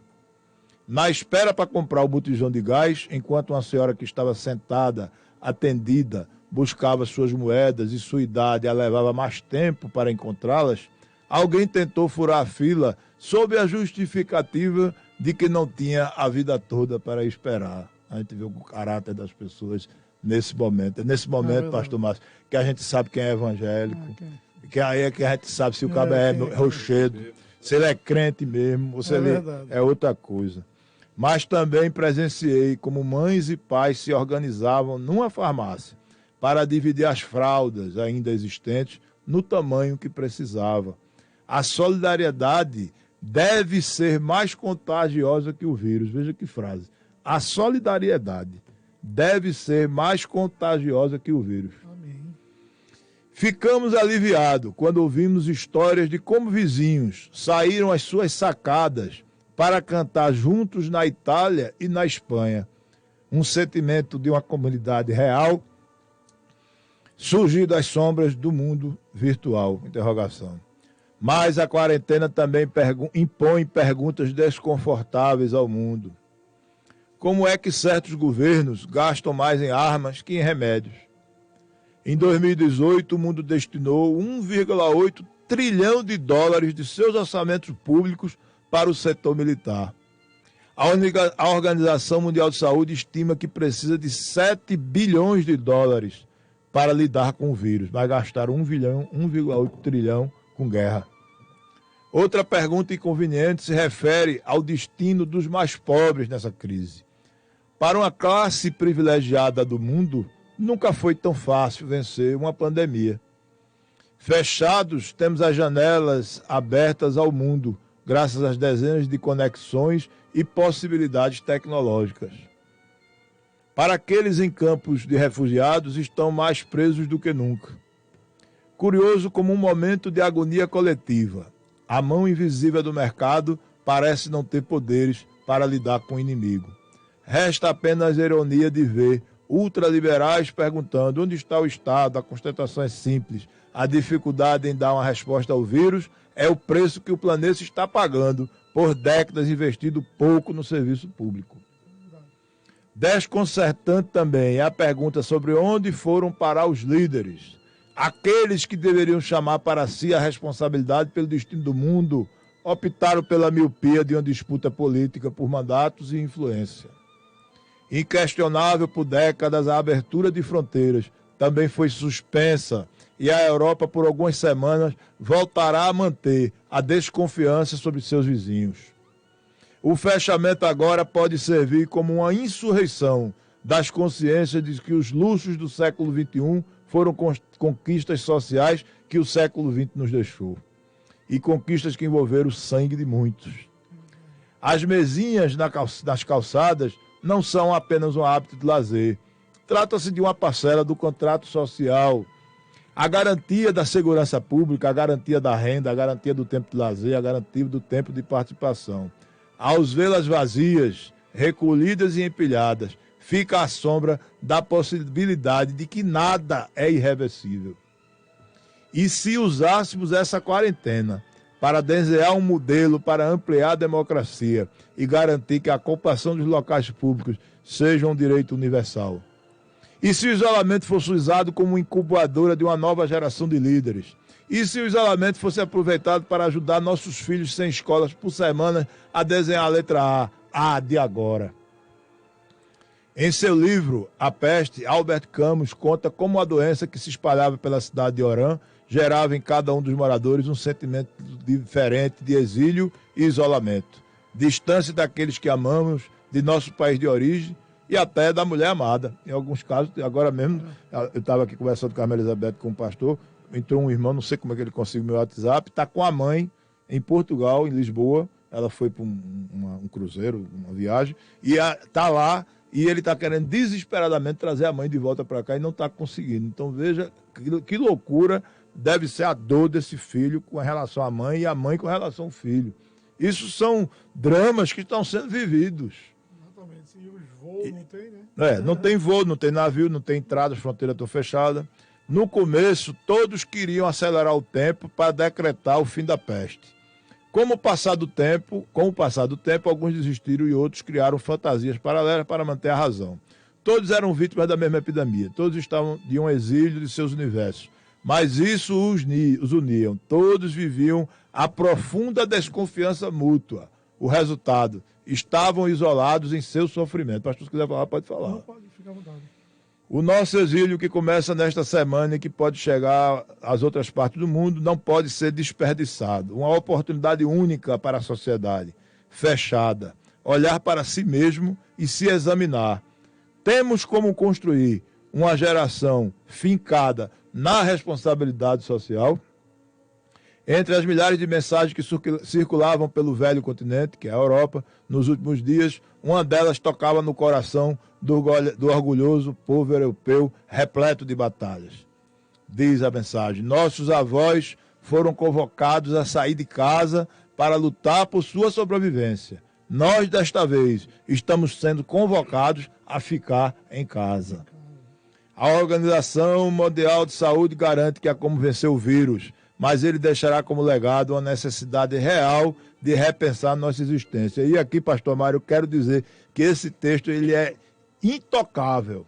Na espera para comprar o botijão de gás, enquanto uma senhora que estava sentada, atendida, buscava suas moedas e sua idade a levava mais tempo para encontrá-las, alguém tentou furar a fila sob a justificativa de que não tinha a vida toda para esperar. A gente vê o caráter das pessoas nesse momento. É nesse momento, pastor Márcio, que a gente sabe quem é evangélico, que aí é que a gente sabe se o cabo é rochedo, se ele é crente mesmo, ou se ele é outra coisa. Mas também presenciei como mães e pais se organizavam numa farmácia para dividir as fraldas ainda existentes no tamanho que precisava. A solidariedade deve ser mais contagiosa que o vírus. Veja que frase. A solidariedade deve ser mais contagiosa que o vírus. Amém. Ficamos aliviados quando ouvimos histórias de como vizinhos saíram às suas sacadas para cantar juntos na Itália e na Espanha. Um sentimento de uma comunidade real surgiu das sombras do mundo virtual. Interrogação. Mas a quarentena também impõe perguntas desconfortáveis ao mundo. Como é que certos governos gastam mais em armas que em remédios? Em 2018, o mundo destinou 1,8 trilhão de dólares de seus orçamentos públicos para o setor militar. A Organização Mundial de Saúde estima que precisa de 7 bilhões de dólares para lidar com o vírus, mas gastaram 1,8 trilhão com guerra. Outra pergunta inconveniente se refere ao destino dos mais pobres nessa crise. Para uma classe privilegiada do mundo, nunca foi tão fácil vencer uma pandemia. Fechados, temos as janelas abertas ao mundo, graças às dezenas de conexões e possibilidades tecnológicas. Para aqueles em campos de refugiados, estão mais presos do que nunca. Curioso como um momento de agonia coletiva. A mão invisível do mercado parece não ter poderes para lidar com o inimigo. Resta apenas a ironia de ver ultraliberais perguntando onde está o Estado. A constatação é simples. A dificuldade em dar uma resposta ao vírus é o preço que o planeta está pagando por décadas investido pouco no serviço público. Desconcertante também é a pergunta sobre onde foram parar os líderes. Aqueles que deveriam chamar para si a responsabilidade pelo destino do mundo, optaram pela miopia de uma disputa política por mandatos e influência. Inquestionável por décadas, a abertura de fronteiras também foi suspensa e a Europa, por algumas semanas, voltará a manter a desconfiança sobre seus vizinhos. O fechamento agora pode servir como uma insurreição das consciências de que os luxos do século XXI foram conquistas sociais que o século XX nos deixou. E conquistas que envolveram o sangue de muitos. As mesinhas nas calçadas não são apenas um hábito de lazer. Trata-se de uma parcela do contrato social. A garantia da segurança pública, a garantia da renda, a garantia do tempo de lazer, a garantia do tempo de participação. Ao vê-las vazias, recolhidas e empilhadas, fica à sombra da possibilidade de que nada é irreversível. E se usássemos essa quarentena para desenhar um modelo para ampliar a democracia e garantir que a ocupação dos locais públicos seja um direito universal? E se o isolamento fosse usado como incubadora de uma nova geração de líderes? E se o isolamento fosse aproveitado para ajudar nossos filhos sem escolas por semana a desenhar a letra A de agora? Em seu livro, A Peste, Albert Camus conta como a doença que se espalhava pela cidade de Oran gerava em cada um dos moradores um sentimento diferente de exílio e isolamento. Distância daqueles que amamos, de nosso país de origem e até da mulher amada. Em alguns casos, agora mesmo, eu estava aqui conversando com a Maria Elizabeth, com o pastor, entrou um irmão, não sei como é que ele conseguiu meu WhatsApp, está com a mãe em Portugal, em Lisboa. Ela foi para um cruzeiro, uma viagem, e está lá, e ele está querendo desesperadamente trazer a mãe de volta para cá e não está conseguindo. Então veja que loucura deve ser a dor desse filho com relação à mãe e a mãe com relação ao filho. Isso são dramas que estão sendo vividos. Exatamente. E os voos não tem, né? Não tem voo, não tem navio, não tem entrada, as fronteiras estão fechadas. No começo, todos queriam acelerar o tempo para decretar o fim da peste. Com o passar do tempo, alguns desistiram e outros criaram fantasias paralelas para manter a razão. Todos eram vítimas da mesma epidemia, todos estavam de um exílio de seus universos. Mas isso os uniam. Todos viviam a profunda desconfiança mútua. O resultado, estavam isolados em seu sofrimento. Pastor, se quiser falar, pode falar. Não, pode ficar à vontade. O nosso exílio, que começa nesta semana e que pode chegar às outras partes do mundo, não pode ser desperdiçado. Uma oportunidade única para a sociedade, fechada. Olhar para si mesmo e se examinar. Temos como construir uma geração fincada na responsabilidade social. Entre as milhares de mensagens que circulavam pelo velho continente, que é a Europa, nos últimos dias, uma delas tocava no coração do orgulhoso povo europeu repleto de batalhas. Diz a mensagem: nossos avós foram convocados a sair de casa para lutar por sua sobrevivência. Nós, desta vez, estamos sendo convocados a ficar em casa. A Organização Mundial de Saúde garante que é como vencer o vírus, mas ele deixará como legado uma necessidade real de repensar nossa existência. E aqui, pastor Mário, eu quero dizer que esse texto ele é intocável.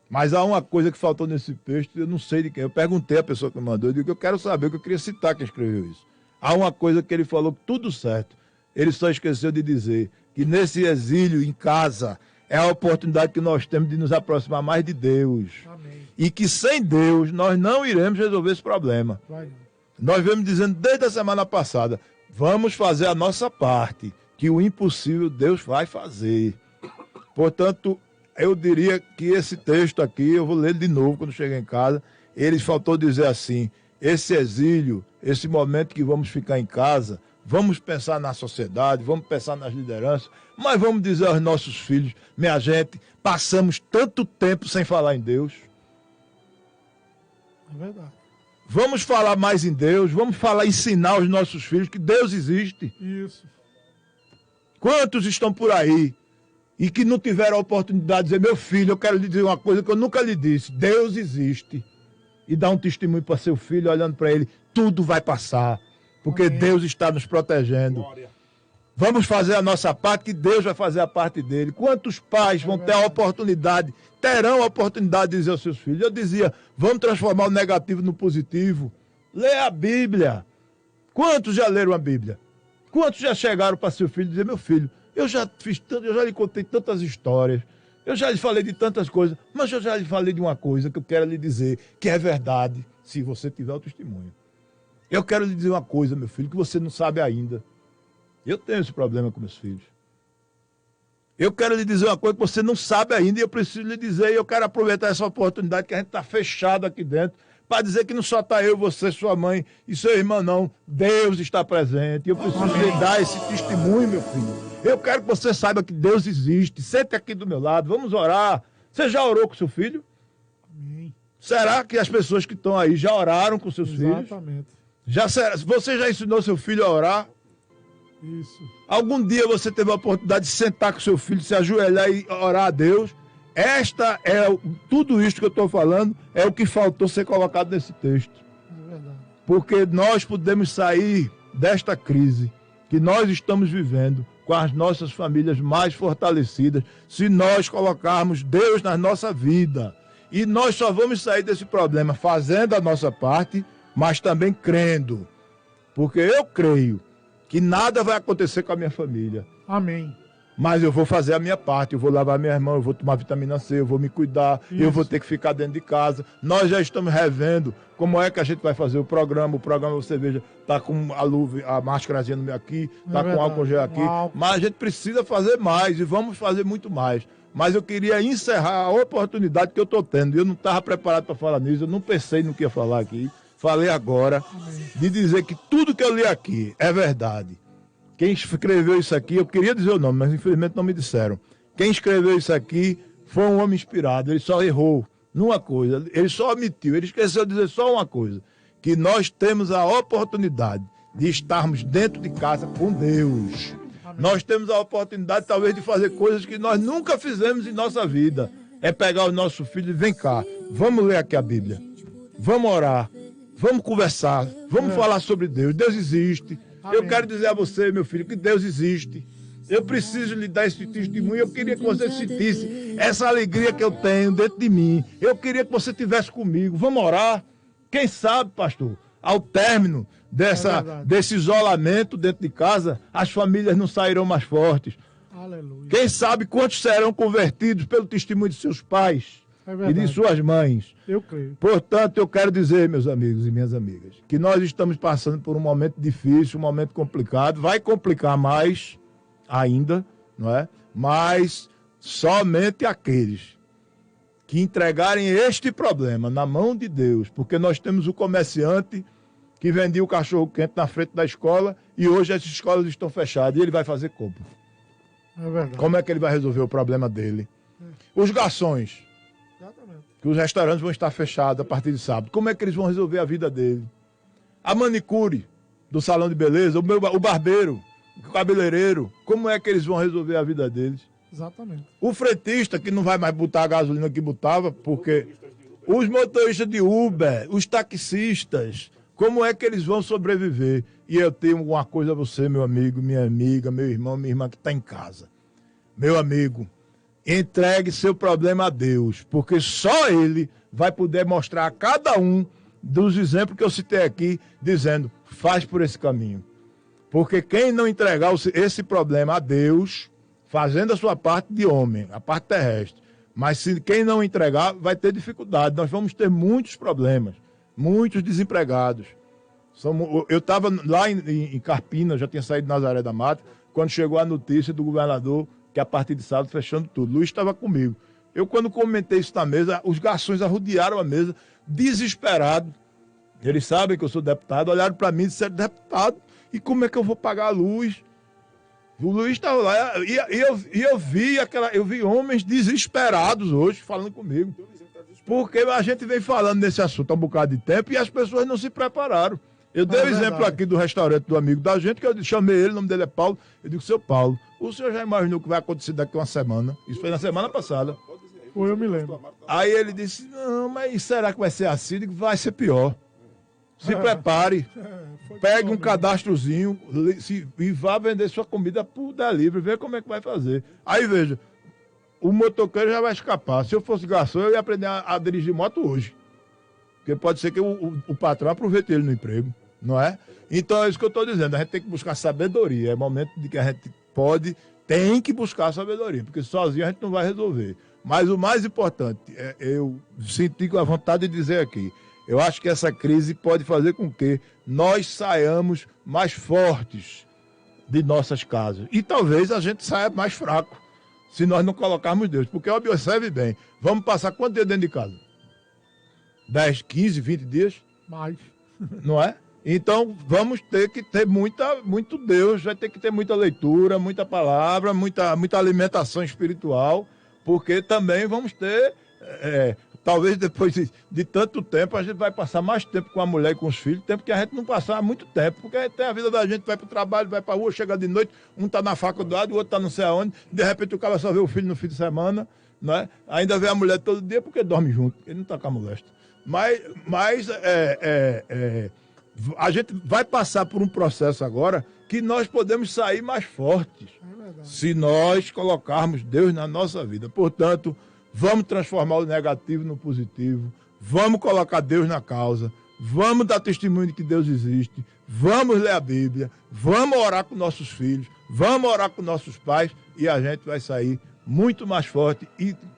Mas há uma coisa que faltou nesse texto, eu não sei de quem. Eu perguntei à pessoa que me mandou, eu digo que eu quero saber, que eu queria citar quem escreveu isso. Há uma coisa que ele falou, tudo certo. Ele só esqueceu de dizer que nesse exílio em casa é a oportunidade que nós temos de nos aproximar mais de Deus. Amém. E que sem Deus nós não iremos resolver esse problema. Vai não. Nós vemos dizendo desde a semana passada, vamos fazer a nossa parte, que o impossível Deus vai fazer. Portanto, eu diria que esse texto aqui, eu vou ler de novo quando chegar em casa, ele faltou dizer assim, esse exílio, esse momento que vamos ficar em casa, vamos pensar na sociedade, vamos pensar nas lideranças, mas vamos dizer aos nossos filhos, minha gente, passamos tanto tempo sem falar em Deus. É verdade. Vamos falar mais em Deus, vamos ensinar aos nossos filhos que Deus existe. Isso. Quantos estão por aí e que não tiveram a oportunidade de dizer, meu filho, eu quero lhe dizer uma coisa que eu nunca lhe disse, Deus existe. E dar um testemunho para seu filho, olhando para ele, tudo vai passar, porque Amém. Deus está nos protegendo. Glória. Vamos fazer a nossa parte, que Deus vai fazer a parte dele. Quantos pais vão ter a oportunidade, terão a oportunidade de dizer aos seus filhos? Eu dizia, vamos transformar o negativo no positivo. Lê a Bíblia. Quantos já leram a Bíblia? Quantos já chegaram para seu filho e dizer, meu filho, eu já lhe contei tantas histórias, eu já lhe falei de tantas coisas, mas eu já lhe falei de uma coisa que eu quero lhe dizer, que é verdade, se você tiver o testemunho. Eu quero lhe dizer uma coisa, meu filho, que você não sabe ainda. Eu tenho esse problema com meus filhos. Eu quero lhe dizer uma coisa que você não sabe ainda e eu preciso lhe dizer, e eu quero aproveitar essa oportunidade que a gente está fechado aqui dentro, para dizer que não só está eu, você, sua mãe e seu irmão, não. Deus está presente. Eu preciso lhe dar esse testemunho, meu filho. Eu quero que você saiba que Deus existe. Sente aqui do meu lado, vamos orar. Você já orou com seu filho? Amém. Será que as pessoas que estão aí já oraram com seus filhos? Exatamente. Você já ensinou seu filho a orar? Isso. Algum dia você teve a oportunidade de sentar com seu filho, se ajoelhar e orar a Deus? Tudo isso que eu estou falando é o que faltou ser colocado nesse texto. É verdade. Porque nós podemos sair desta crise que nós estamos vivendo com as nossas famílias mais fortalecidas se nós colocarmos Deus na nossa vida. E nós só vamos sair desse problema fazendo a nossa parte, mas também crendo. Porque eu creio que nada vai acontecer com a minha família. Amém. Mas eu vou fazer a minha parte, eu vou lavar minha irmã, eu vou tomar vitamina C, eu vou me cuidar, eu vou ter que ficar dentro de casa. Nós já estamos revendo como é que a gente vai fazer o programa você veja, tá com a luva, a máscarazinha aqui, tá com álcool gel aqui, mas a gente precisa fazer mais e vamos fazer muito mais. Mas eu queria encerrar a oportunidade que eu estou tendo, eu não estava preparado para falar nisso, eu não pensei no que ia falar aqui, falei agora, de dizer que tudo que eu li aqui é verdade. Quem escreveu isso aqui, eu queria dizer o nome, mas infelizmente não me disseram. Quem escreveu isso aqui foi um homem inspirado, ele só errou numa coisa, ele só omitiu, ele esqueceu de dizer só uma coisa, que nós temos a oportunidade de estarmos dentro de casa com Deus. Amém. Nós temos a oportunidade talvez de fazer coisas que nós nunca fizemos em nossa vida. É pegar o nosso filho e vem cá, vamos ler aqui a Bíblia, vamos orar, vamos conversar, vamos falar sobre Deus. Deus existe. Amém. Eu quero dizer a você, meu filho, que Deus existe. Eu preciso lhe dar esse testemunho. Eu queria que você sentisse essa alegria que eu tenho dentro de mim. Eu queria que você estivesse comigo. Vamos orar? Quem sabe, pastor, ao término desse isolamento dentro de casa, as famílias não sairão mais fortes. Aleluia. Quem sabe quantos serão convertidos pelo testemunho de seus pais e de suas mães. Eu creio. Portanto, eu quero dizer, meus amigos e minhas amigas, que nós estamos passando por um momento difícil, um momento complicado. Vai complicar mais ainda, não é? Mas somente aqueles que entregarem este problema na mão de Deus, porque nós temos o comerciante que vendia o cachorro-quente na frente da escola e hoje as escolas estão fechadas e ele vai fazer como? É verdade. Como é que ele vai resolver o problema dele? Os garçons, que os restaurantes vão estar fechados a partir de sábado, como é que eles vão resolver a vida dele? A manicure do salão de beleza, o barbeiro, o cabeleireiro, como é que eles vão resolver a vida deles? Exatamente. O fretista, que não vai mais botar a gasolina que botava, porque os motoristas de Uber, os taxistas, como é que eles vão sobreviver? E eu tenho uma coisa a você, meu amigo, minha amiga, meu irmão, minha irmã que está em casa. Meu amigo, entregue seu problema a Deus, porque só Ele vai poder mostrar a cada um dos exemplos que eu citei aqui, dizendo, faz por esse caminho. Porque quem não entregar esse problema a Deus, fazendo a sua parte de homem, a parte terrestre, mas se quem não entregar, vai ter dificuldade. Nós vamos ter muitos problemas, muitos desempregados. Eu estava lá em Carpina, já tinha saído de Nazaré da Mata, quando chegou a notícia do governador que a partir de sábado fechando tudo. Luiz estava comigo. Eu, quando comentei isso na mesa, os garçons arrodearam a mesa, desesperados. Eles sabem que eu sou deputado, olharam para mim e disseram, deputado, e como é que eu vou pagar a luz? O Luiz estava lá eu vi homens desesperados hoje falando comigo. Porque a gente vem falando nesse assunto há um bocado de tempo e as pessoas não se prepararam. Eu dei o exemplo aqui do restaurante do amigo da gente, que eu chamei ele, o nome dele é Paulo. Eu digo, seu Paulo, o senhor já imaginou o que vai acontecer daqui uma semana? Isso foi na semana passada. Eu me lembro. Aí ele disse, não, mas será que vai ser assim? Eu digo, vai ser pior. Se prepare, pegue um cadastrozinho e vá vender sua comida por delivery, vê como é que vai fazer. Aí veja, o motoqueiro já vai escapar. Se eu fosse garçom, eu ia aprender a dirigir moto hoje. Porque pode ser que o patrão aproveite ele no emprego. não é? Então é isso que eu estou dizendo, a gente tem que buscar sabedoria, é momento de que a gente tem que buscar sabedoria, porque sozinho a gente não vai resolver. Mas o mais importante, eu senti a vontade de dizer aqui, eu acho que essa crise pode fazer com que nós saiamos mais fortes de nossas casas. E talvez a gente saia mais fraco, se nós não colocarmos Deus. Porque observe bem, vamos passar quanto dia dentro de casa? 10, 15, 20 dias? Mais. Não é? Então vamos ter que ter muito Deus, vai ter que ter muita leitura, muita palavra, muita alimentação espiritual, porque também vamos ter, talvez depois de tanto tempo, a gente vai passar mais tempo com a mulher e com os filhos, tempo que a gente não passar há muito tempo, porque a gente tem a vida da gente, vai para o trabalho, vai para a rua, chega de noite, um está na faculdade, o outro está não sei aonde, de repente o cara só vê o filho no fim de semana, né? Ainda vê a mulher todo dia porque dorme junto, ele não está com a molesta. Mas a gente vai passar por um processo agora que nós podemos sair mais fortes se nós colocarmos Deus na nossa vida. Portanto, vamos transformar o negativo no positivo, vamos colocar Deus na causa, vamos dar testemunho de que Deus existe, vamos ler a Bíblia, vamos orar com nossos filhos, vamos orar com nossos pais e a gente vai sair muito mais forte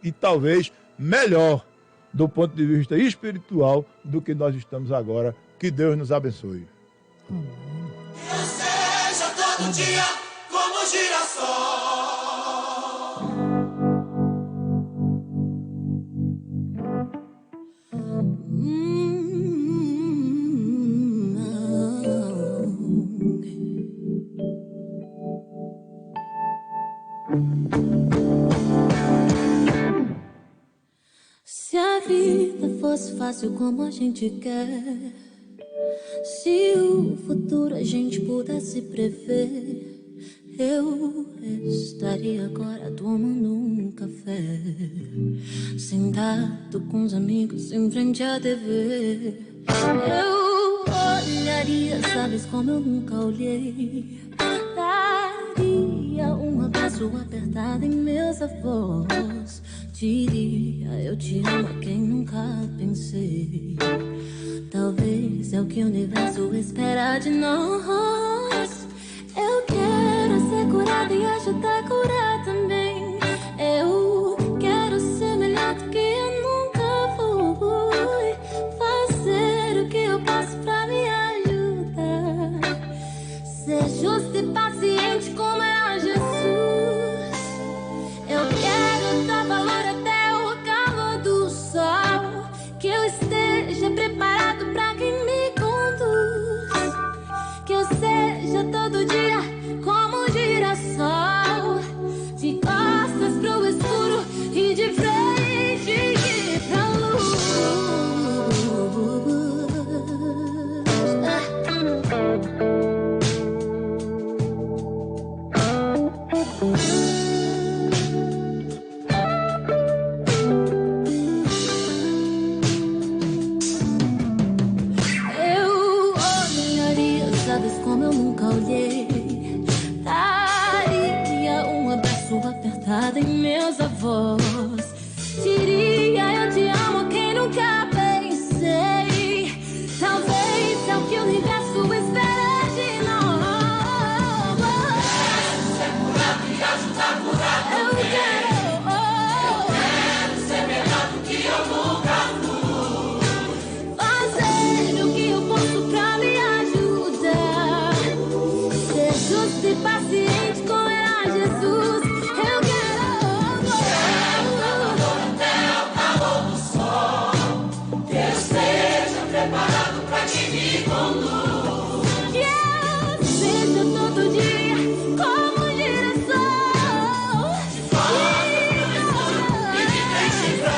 e talvez melhor do ponto de vista espiritual do que nós estamos agora. Que Deus nos abençoe. Eu seja todo dia como girassol. Se a vida fosse fácil como a gente quer, se o futuro a gente pudesse prever, eu estaria agora tomando um café, sentado com os amigos em frente à TV. Eu olharia, sabes como eu nunca olhei, daria um abraço apertado em meus avós, diria eu te amo a quem nunca pensei. Talvez é o que o universo espera de nós. Eu quero ser curada e ajudar a curar também. Eu quero ser melhor do que eu nunca fui, fazer o que eu posso pra me ajudar, ser justo e paciente como era Jesus. Eu quero dar valor até o calor do sol, que eu esteja preparado pra quem me conduz, que eu seja todo dia como um girassol, de costas pro escuro e de frente pra luz. Eu olharia, sabes como eu nunca olhei, daria um abraço apertado em meus avós, diria eu te amo a quem nunca pensei. Talvez é o que o universo espera de nós. Ser curado e ajudar a curar. Eu quero ser melhor do que eu nunca fui, fazer o que eu posso pra me ajudar, ser justo e paciente como era Jesus. Eu quero dar valor até o calor do sol, que eu esteja preparado pra quem me conduz, que eu seja todo dia como um girassol, de fora e de frente pra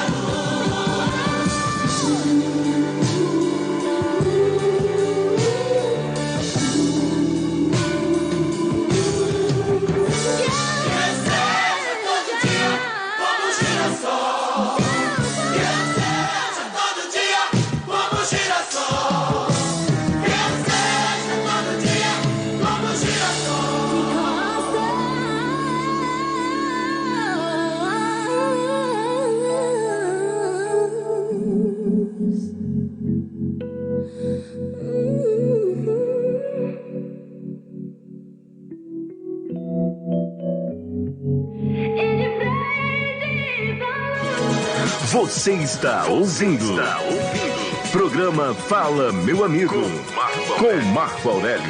Você está ouvindo. Programa Fala Meu Amigo. Com Marco Aurélio.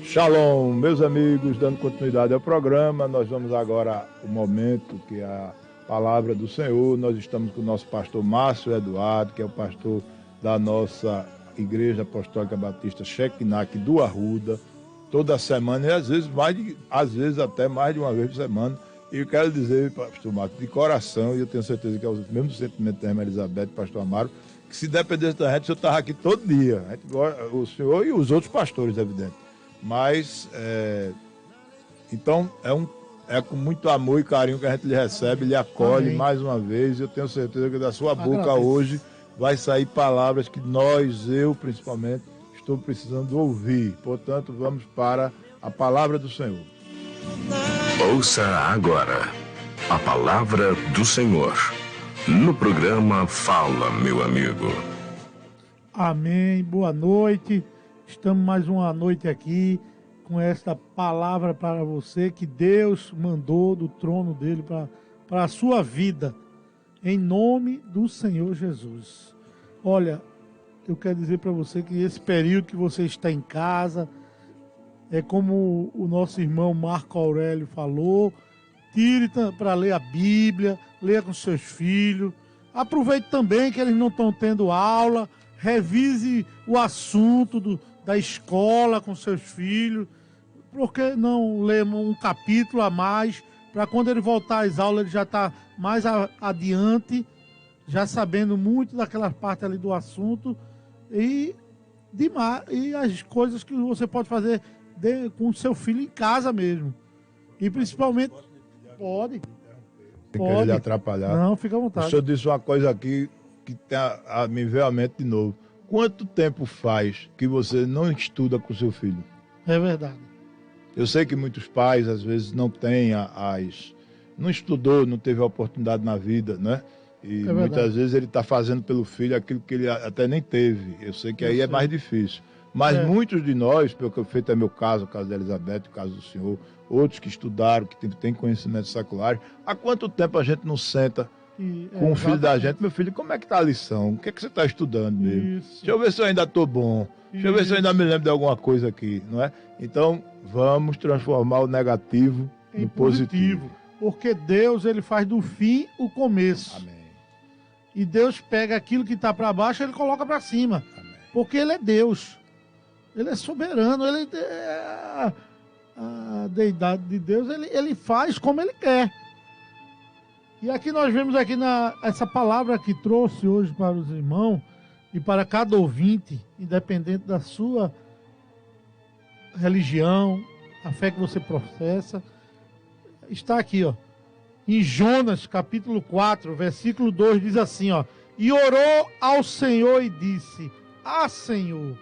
Shalom, meus amigos, dando continuidade ao programa, nós vamos agora ao momento que é a palavra do Senhor. Nós estamos com o nosso pastor Márcio Eduardo, que é o pastor da nossa Igreja Apostólica Batista Shekinah do Arruda, toda semana, e às vezes até mais de uma vez por semana. E eu quero dizer, pastor Márcio, de coração, e eu tenho certeza que é o mesmo sentimento da irmã Elizabeth, pastor Amaro, que se dependesse da gente, o senhor estava aqui todo dia. O senhor e os outros pastores, evidente. Mas, então, é com muito amor e carinho que a gente lhe recebe, lhe acolhe. Amém. Mais uma vez. Eu tenho certeza que da sua boca hoje vai sair palavras que eu principalmente, estou precisando ouvir. Portanto, vamos para a palavra do Senhor. Ouça agora a palavra do Senhor no programa Fala Meu Amigo. Amém. Boa noite. Estamos mais uma noite aqui com esta palavra para você que Deus mandou do trono dele para a sua vida, em nome do Senhor Jesus. Olha, eu quero dizer para você que esse período que você está em casa, é como o nosso irmão Marco Aurélio falou, tire para ler a Bíblia, leia com seus filhos, aproveite também que eles não estão tendo aula, revise o assunto da escola com seus filhos, por que não ler um capítulo a mais, para quando ele voltar às aulas ele já está mais adiante, já sabendo muito daquela parte ali do assunto e as coisas que você pode fazer com o seu filho em casa mesmo. E principalmente... Pode. Sem querer lhe atrapalhar. Não, fica à vontade. O senhor disse uma coisa aqui que me veio à mente de novo. Quanto tempo faz que você não estuda com seu filho? É verdade. Eu sei que muitos pais, às vezes, não têm não estudou, não teve a oportunidade na vida, né? E muitas vezes ele está fazendo pelo filho aquilo que ele até nem teve. Eu sei que aí é mais difícil. Mas muitos de nós, pelo que eu feito é meu caso, o caso da Elizabeth, o caso do senhor, outros que estudaram, que têm conhecimento secular, há quanto tempo a gente não senta com o filho da gente? Meu filho, como é que está a lição? O que é que você está estudando mesmo? Deixa eu ver se eu ainda estou bom. Deixa eu ver se eu ainda me lembro de alguma coisa aqui, não é? Então, vamos transformar o negativo no positivo. Porque Deus, ele faz do fim o começo. Amém. E Deus pega aquilo que está para baixo e ele coloca para cima. Amém. Porque ele é Deus. Ele é soberano. Ele a deidade de Deus, ele faz como ele quer. E aqui nós vemos aqui essa palavra que trouxe hoje para os irmãos e para cada ouvinte, independente da sua religião, a fé que você professa, está aqui, ó. Em Jonas, capítulo 4, versículo 2, diz assim, ó: e orou ao Senhor e disse: Senhor,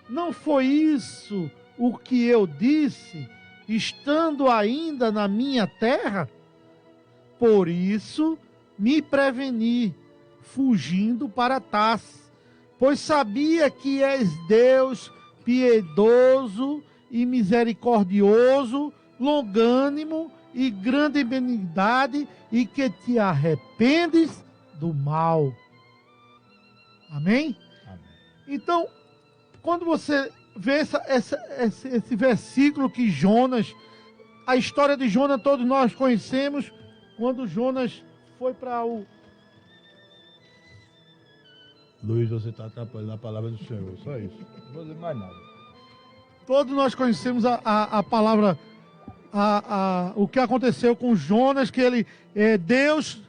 não foi isso o que eu disse, estando ainda na minha terra? Por isso me preveni, fugindo para Tarsis, pois sabia que és Deus piedoso e misericordioso, longânimo e grande benignidade, e que te arrependes do mal. Amém? Amém. Então, quando você vê esse versículo que Jonas, a história de Jonas todos nós conhecemos, quando Jonas foi para o... Luiz, você está atrapalhando a palavra do Senhor, só isso. Não vou dizer mais nada. Todos nós conhecemos a palavra, o que aconteceu com Jonas, que Deus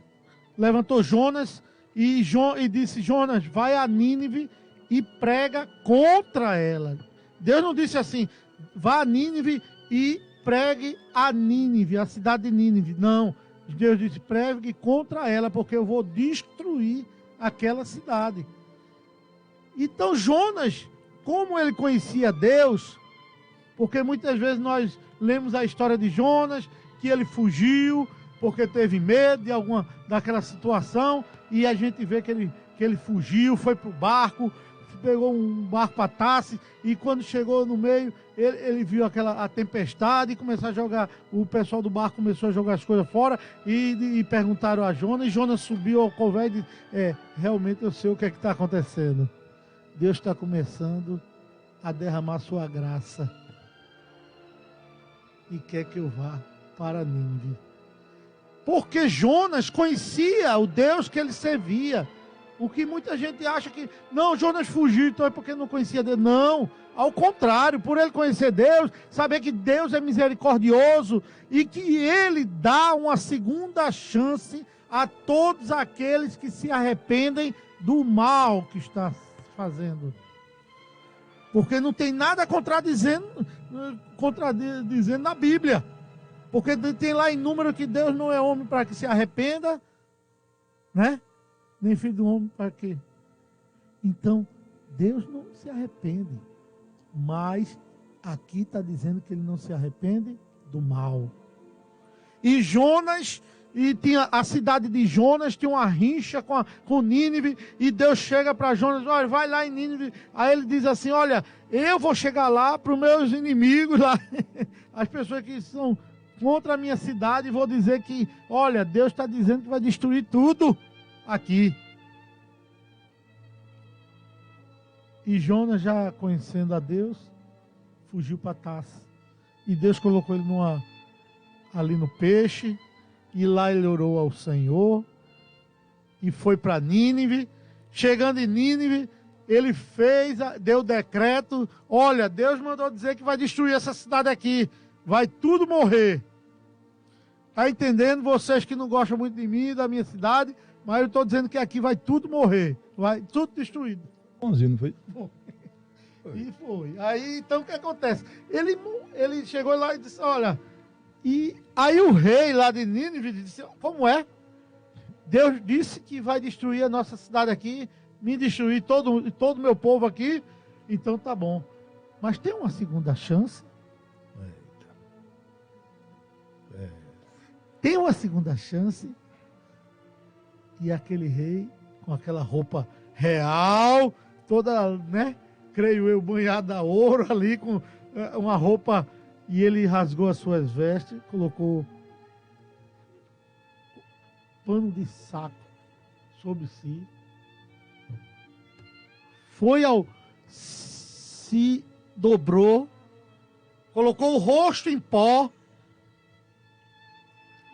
levantou Jonas e disse: Jonas, vai a Nínive e prega contra ela. Deus não disse assim: vá a Nínive e pregue a Nínive, a cidade de Nínive. Não, Deus disse: pregue contra ela, porque eu vou destruir aquela cidade. Então Jonas, como ele conhecia Deus, porque muitas vezes nós lemos a história de Jonas, que ele fugiu porque teve medo daquela situação, e a gente vê que ele fugiu, foi para o barco, pegou um barco para Tarsis e quando chegou no meio, ele viu a tempestade e começou a jogar, o pessoal do barco começou a jogar as coisas fora e perguntaram a Jonas, e Jonas subiu ao cové e disse, realmente eu sei o que é que está acontecendo. Deus está começando a derramar sua graça e quer que eu vá para Nínive. Porque Jonas conhecia o Deus que ele servia. O que muita gente acha que, não, Jonas fugiu, então é porque não conhecia Deus. Não, ao contrário, por ele conhecer Deus, saber que Deus é misericordioso e que ele dá uma segunda chance a todos aqueles que se arrependem do mal que está fazendo. Porque não tem nada contradizendo na Bíblia. Porque tem lá em número que Deus não é homem para que se arrependa, né? Nem filho do homem para quê? Então, Deus não se arrepende. Mas aqui está dizendo que ele não se arrepende do mal. E Jonas, e tinha a cidade de Jonas, tinha uma rincha com Nínive, e Deus chega para Jonas, olha, vai lá em Nínive. Aí ele diz assim, olha, eu vou chegar lá para os meus inimigos lá, as pessoas que são contra a minha cidade, e vou dizer que, olha, Deus está dizendo que vai destruir tudo aqui. E Jonas, já conhecendo a Deus, fugiu para Tarsis. E Deus colocou ele ali no peixe, e lá ele orou ao Senhor, e foi para Nínive. Chegando em Nínive, ele deu decreto, olha, Deus mandou dizer que vai destruir essa cidade aqui, vai tudo morrer. Está entendendo, vocês que não gostam muito de mim, da minha cidade, mas eu estou dizendo que aqui vai tudo morrer, vai tudo destruído. Bonzinho, não foi? E foi. Aí, então, o que acontece? Ele chegou lá e disse, olha, e aí o rei lá de Nínive disse, como é? Deus disse que vai destruir a nossa cidade aqui, me destruir todo o meu povo aqui, então tá bom. Mas tem uma segunda chance. Tem uma segunda chance. E aquele rei, com aquela roupa real, toda, né, creio eu, banhada a ouro ali, com uma roupa, e ele rasgou as suas vestes, colocou pano de saco sobre si, se dobrou, colocou o rosto em pó,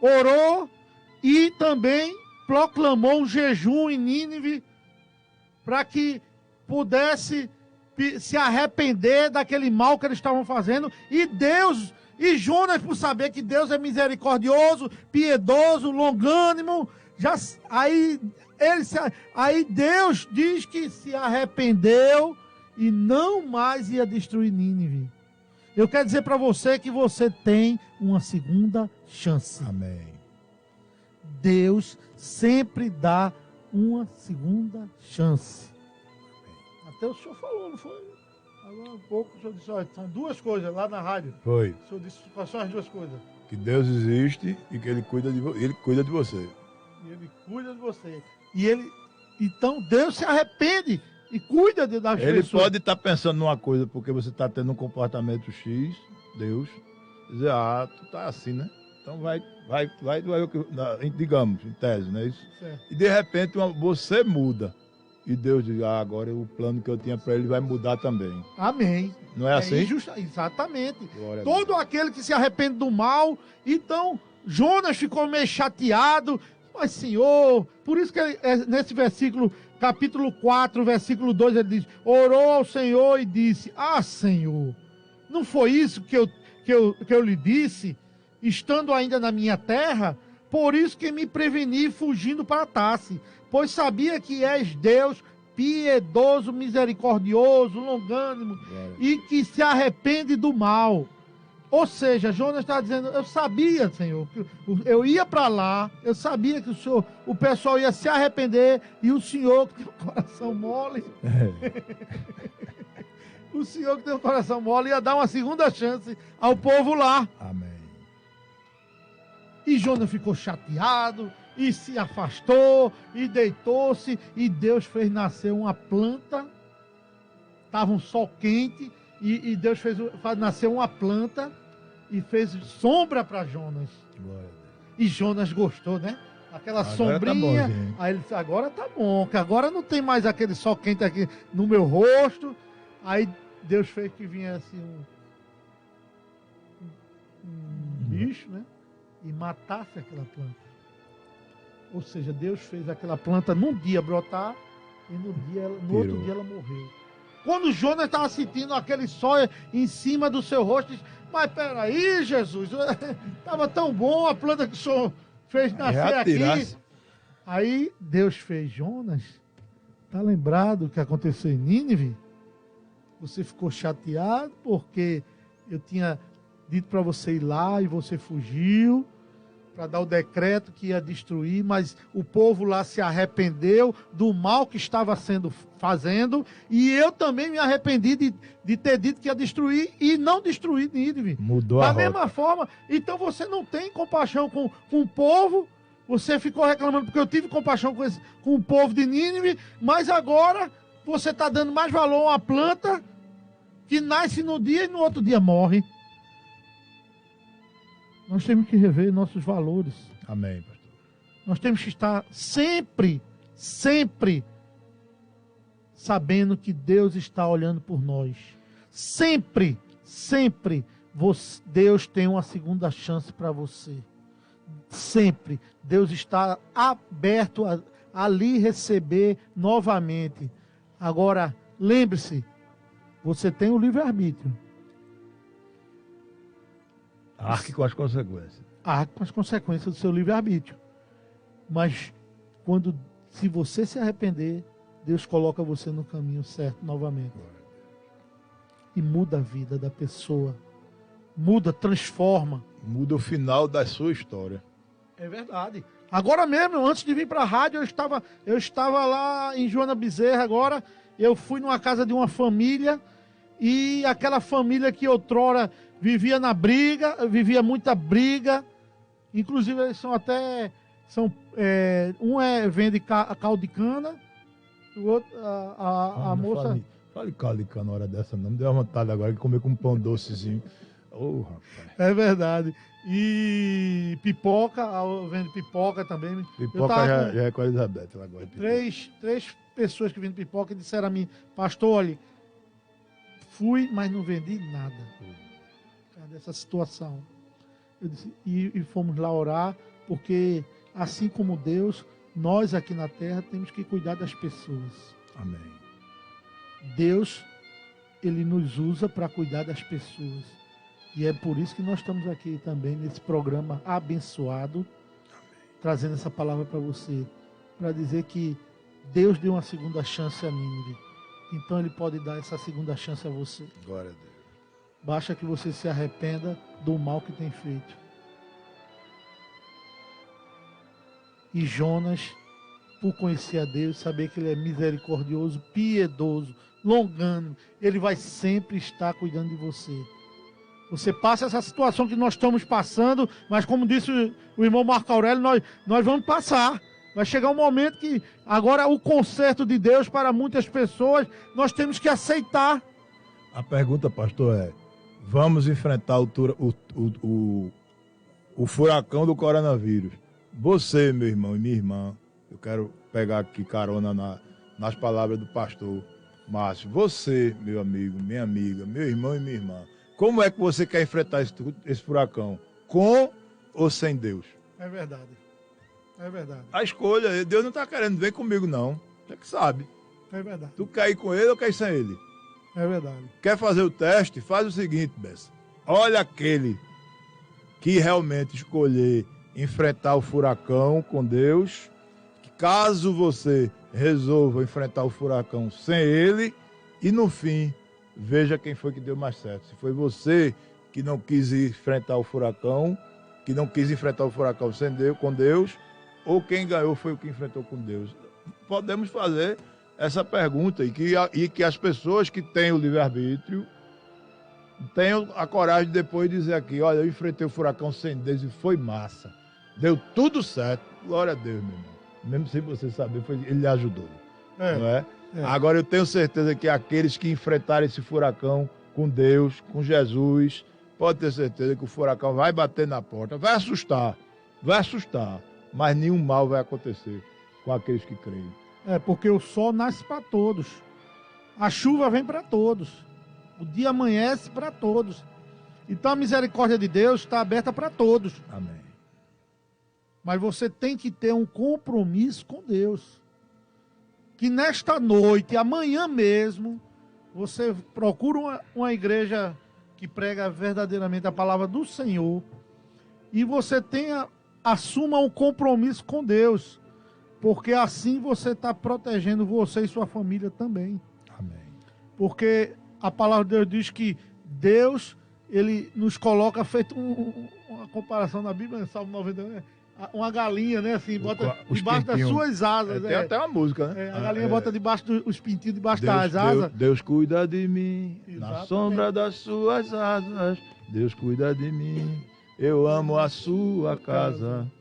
orou e também proclamou um jejum em Nínive para que pudesse se arrepender daquele mal que eles estavam fazendo. E Jonas, por saber que Deus é misericordioso, piedoso, longânimo, aí Deus diz que se arrependeu e não mais ia destruir Nínive. Eu quero dizer para você que você tem uma segunda chance. Amém. Deus sempre dá uma segunda chance. Até o senhor falou, não foi? Agora um pouco o senhor disse, olha, são duas coisas lá na rádio. Foi. O senhor disse quais são as duas coisas. Que Deus existe e que Ele cuida de você. E Ele cuida de você. Então Deus se arrepende e cuida das pessoas. Ele pode estar pensando numa coisa porque você está tendo um comportamento X, Deus, dizer, tu tá assim, né? Então vai, digamos, em tese, não é isso? Certo. E de repente você muda. E Deus diz, agora o plano que eu tinha para ele vai mudar também. Amém. Não é assim? Exatamente. Glória Todo aquele que se arrepende do mal. Então, Jonas ficou meio chateado. Mas, Senhor, por isso que nesse versículo, capítulo 4, versículo 2, ele diz, orou ao Senhor e disse, Senhor, não foi isso que eu lhe disse, estando ainda na minha terra? Por isso que me preveni fugindo para Tarsis, pois sabia que és Deus piedoso, misericordioso, longânimo, e que se arrepende do mal. Ou seja, Jonas está dizendo, eu sabia, Senhor, que eu ia para lá, eu sabia que o pessoal ia se arrepender, e o Senhor que tem um coração mole, o Senhor que tem um coração mole ia dar uma segunda chance ao povo lá. Amém. E Jonas ficou chateado, e se afastou, e deitou-se, e Deus fez nascer uma planta Tava um sol quente e Deus fez nascer uma planta e fez sombra para Jonas. Glória a Deus. E Jonas gostou, né? Aquela Agora sombrinha. tá bom, aí ele disse, agora tá bom, que agora não tem mais aquele sol quente aqui no meu rosto. Aí Deus fez que viesse um bicho, né? E matasse aquela planta. Ou seja, Deus fez aquela planta num dia brotar e no outro dia ela morreu. Quando Jonas estava sentindo aquele sol em cima do seu rosto, disse, mas peraí, Jesus, estava tão bom a planta que o Senhor fez nascer aqui. Aí Deus fez, Jonas, tá lembrado o que aconteceu em Nínive? Você ficou chateado porque eu tinha dito para você ir lá e você fugiu para dar o decreto que ia destruir, mas o povo lá se arrependeu do mal que estava fazendo, e eu também me arrependi de ter dito que ia destruir e não destruir Nínive. Mudou a rota. Da mesma forma, então você não tem compaixão com o povo, você ficou reclamando porque eu tive compaixão com o povo de Nínive, mas agora você está dando mais valor a uma planta que nasce no dia e no outro dia morre. Nós temos que rever nossos valores. Amém, pastor. Nós temos que estar sempre sabendo que Deus está olhando por nós. Sempre Deus tem uma segunda chance para você. Sempre. Deus está aberto a lhe receber novamente. Agora, lembre-se, você tem o livre-arbítrio. Arque com as consequências. Arque com as consequências do seu livre-arbítrio. Mas, se você se arrepender, Deus coloca você no caminho certo novamente. E muda a vida da pessoa. Muda, transforma. Muda o final da sua história. É verdade. Agora mesmo, antes de vir para a rádio, eu estava lá em Joana Bezerra agora. Eu fui numa casa de uma família e aquela família que outrora vivia na briga, vivia muita briga. Inclusive, eles vende caldo de cana, o outro, a moça... Fale caldo de cana na hora dessa, não me deu uma vontade agora de comer com um pão docezinho. Oh, rapaz. É verdade. E pipoca, vende pipoca também. Pipoca já é com a Elizabeth, ela gosta de pipoca. Três pessoas que vendem pipoca disseram a mim, pastor, olha, fui, mas não vendi nada. Dessa situação. Eu disse, e fomos lá orar, porque assim como Deus, nós aqui na terra temos que cuidar das pessoas. Amém. Deus, Ele nos usa para cuidar das pessoas. E é por isso que nós estamos aqui também nesse programa abençoado, trazendo essa palavra para você, para dizer que Deus deu uma segunda chance a Nínive. Então Ele pode dar essa segunda chance a você. Glória a Deus. Basta que você se arrependa do mal que tem feito. E Jonas, por conhecer a Deus, saber que Ele é misericordioso, piedoso, longano, Ele vai sempre estar cuidando de você. Você passa essa situação que nós estamos passando, mas como disse o irmão Marco Aurélio, nós vamos passar. Vai chegar um momento que agora o conserto de Deus para muitas pessoas, nós temos que aceitar. A pergunta, pastor, é: vamos enfrentar o furacão do coronavírus. Você, meu irmão e minha irmã, eu quero pegar aqui carona nas palavras do pastor Márcio. Você, meu amigo, minha amiga, meu irmão e minha irmã, como é que você quer enfrentar esse furacão? Com ou sem Deus? É verdade. É verdade. A escolha, Deus não está querendo, vem comigo não. Você que sabe. É verdade. Tu quer ir com ele ou quer ir sem ele? É verdade. Quer fazer o teste? Faz o seguinte, Bessa. Olha aquele que realmente escolher enfrentar o furacão com Deus, que caso você resolva enfrentar o furacão sem ele, e no fim, veja quem foi que deu mais certo. Se foi você que não quis enfrentar o furacão, que não quis enfrentar o furacão sem Deus, com Deus, ou quem ganhou foi o que enfrentou com Deus. Podemos fazer essa pergunta e que as pessoas que têm o livre-arbítrio tenham a coragem de depois dizer aqui, olha, eu enfrentei o furacão sem Deus e foi massa. Deu tudo certo. Glória a Deus, meu irmão. Mesmo sem você saber, ele lhe ajudou. Não é? Agora eu tenho certeza que aqueles que enfrentarem esse furacão com Deus, com Jesus, pode ter certeza que o furacão vai bater na porta, vai assustar, mas nenhum mal vai acontecer com aqueles que creem. Porque o sol nasce para todos, a chuva vem para todos, o dia amanhece para todos. Então a misericórdia de Deus está aberta para todos. Amém. Mas você tem que ter um compromisso com Deus. Que nesta noite, amanhã mesmo, você procura uma igreja que prega verdadeiramente a palavra do Senhor e você assuma um compromisso com Deus, porque assim você está protegendo você e sua família também. Amém. Porque a palavra de Deus diz que Deus, ele nos coloca, feito uma comparação na Bíblia, Salmo 90, né? Uma galinha, né? Assim, bota debaixo das suas asas. Tem até uma música, né? A galinha bota debaixo dos pintinhos, debaixo das asas. Deus cuida de mim, Exatamente. na sombra das suas asas. Deus cuida de mim, eu amo a sua casa.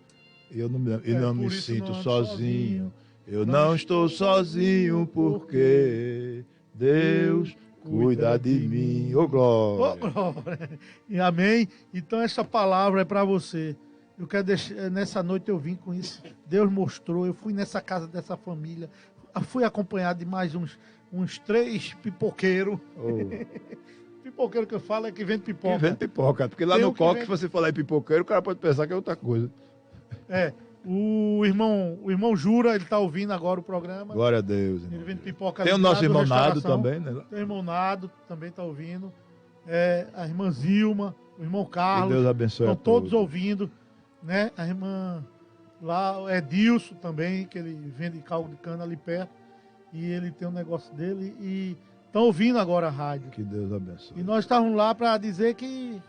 Eu não me sinto sozinho. Eu não estou sozinho porque Deus cuida de mim. Ô, glória! Ô, glória! E amém? Então essa palavra é para você. Eu quero deixar, nessa noite eu vim com isso. Deus mostrou, eu fui nessa casa dessa família, fui acompanhado de mais uns 3 pipoqueiros. Pipoqueiro que eu falo é que vende pipoca. Que vende pipoca, porque lá no coque, se você falar em pipoqueiro, o cara pode pensar que é outra coisa. O irmão Jura, ele está ouvindo agora o programa. Glória a Deus. Ele vende pipoca. Tem o nosso irmão Nado também, né? Tem o irmão Nado, também está ouvindo. A irmã Zilma, o irmão Carlos. Que Deus abençoe. Estão todos ouvindo. Né? A irmã lá, o Edilson também, que ele vende caldo de cana ali perto. E ele tem um negócio dele. E estão ouvindo agora a rádio. Que Deus abençoe. E nós estávamos lá para dizer que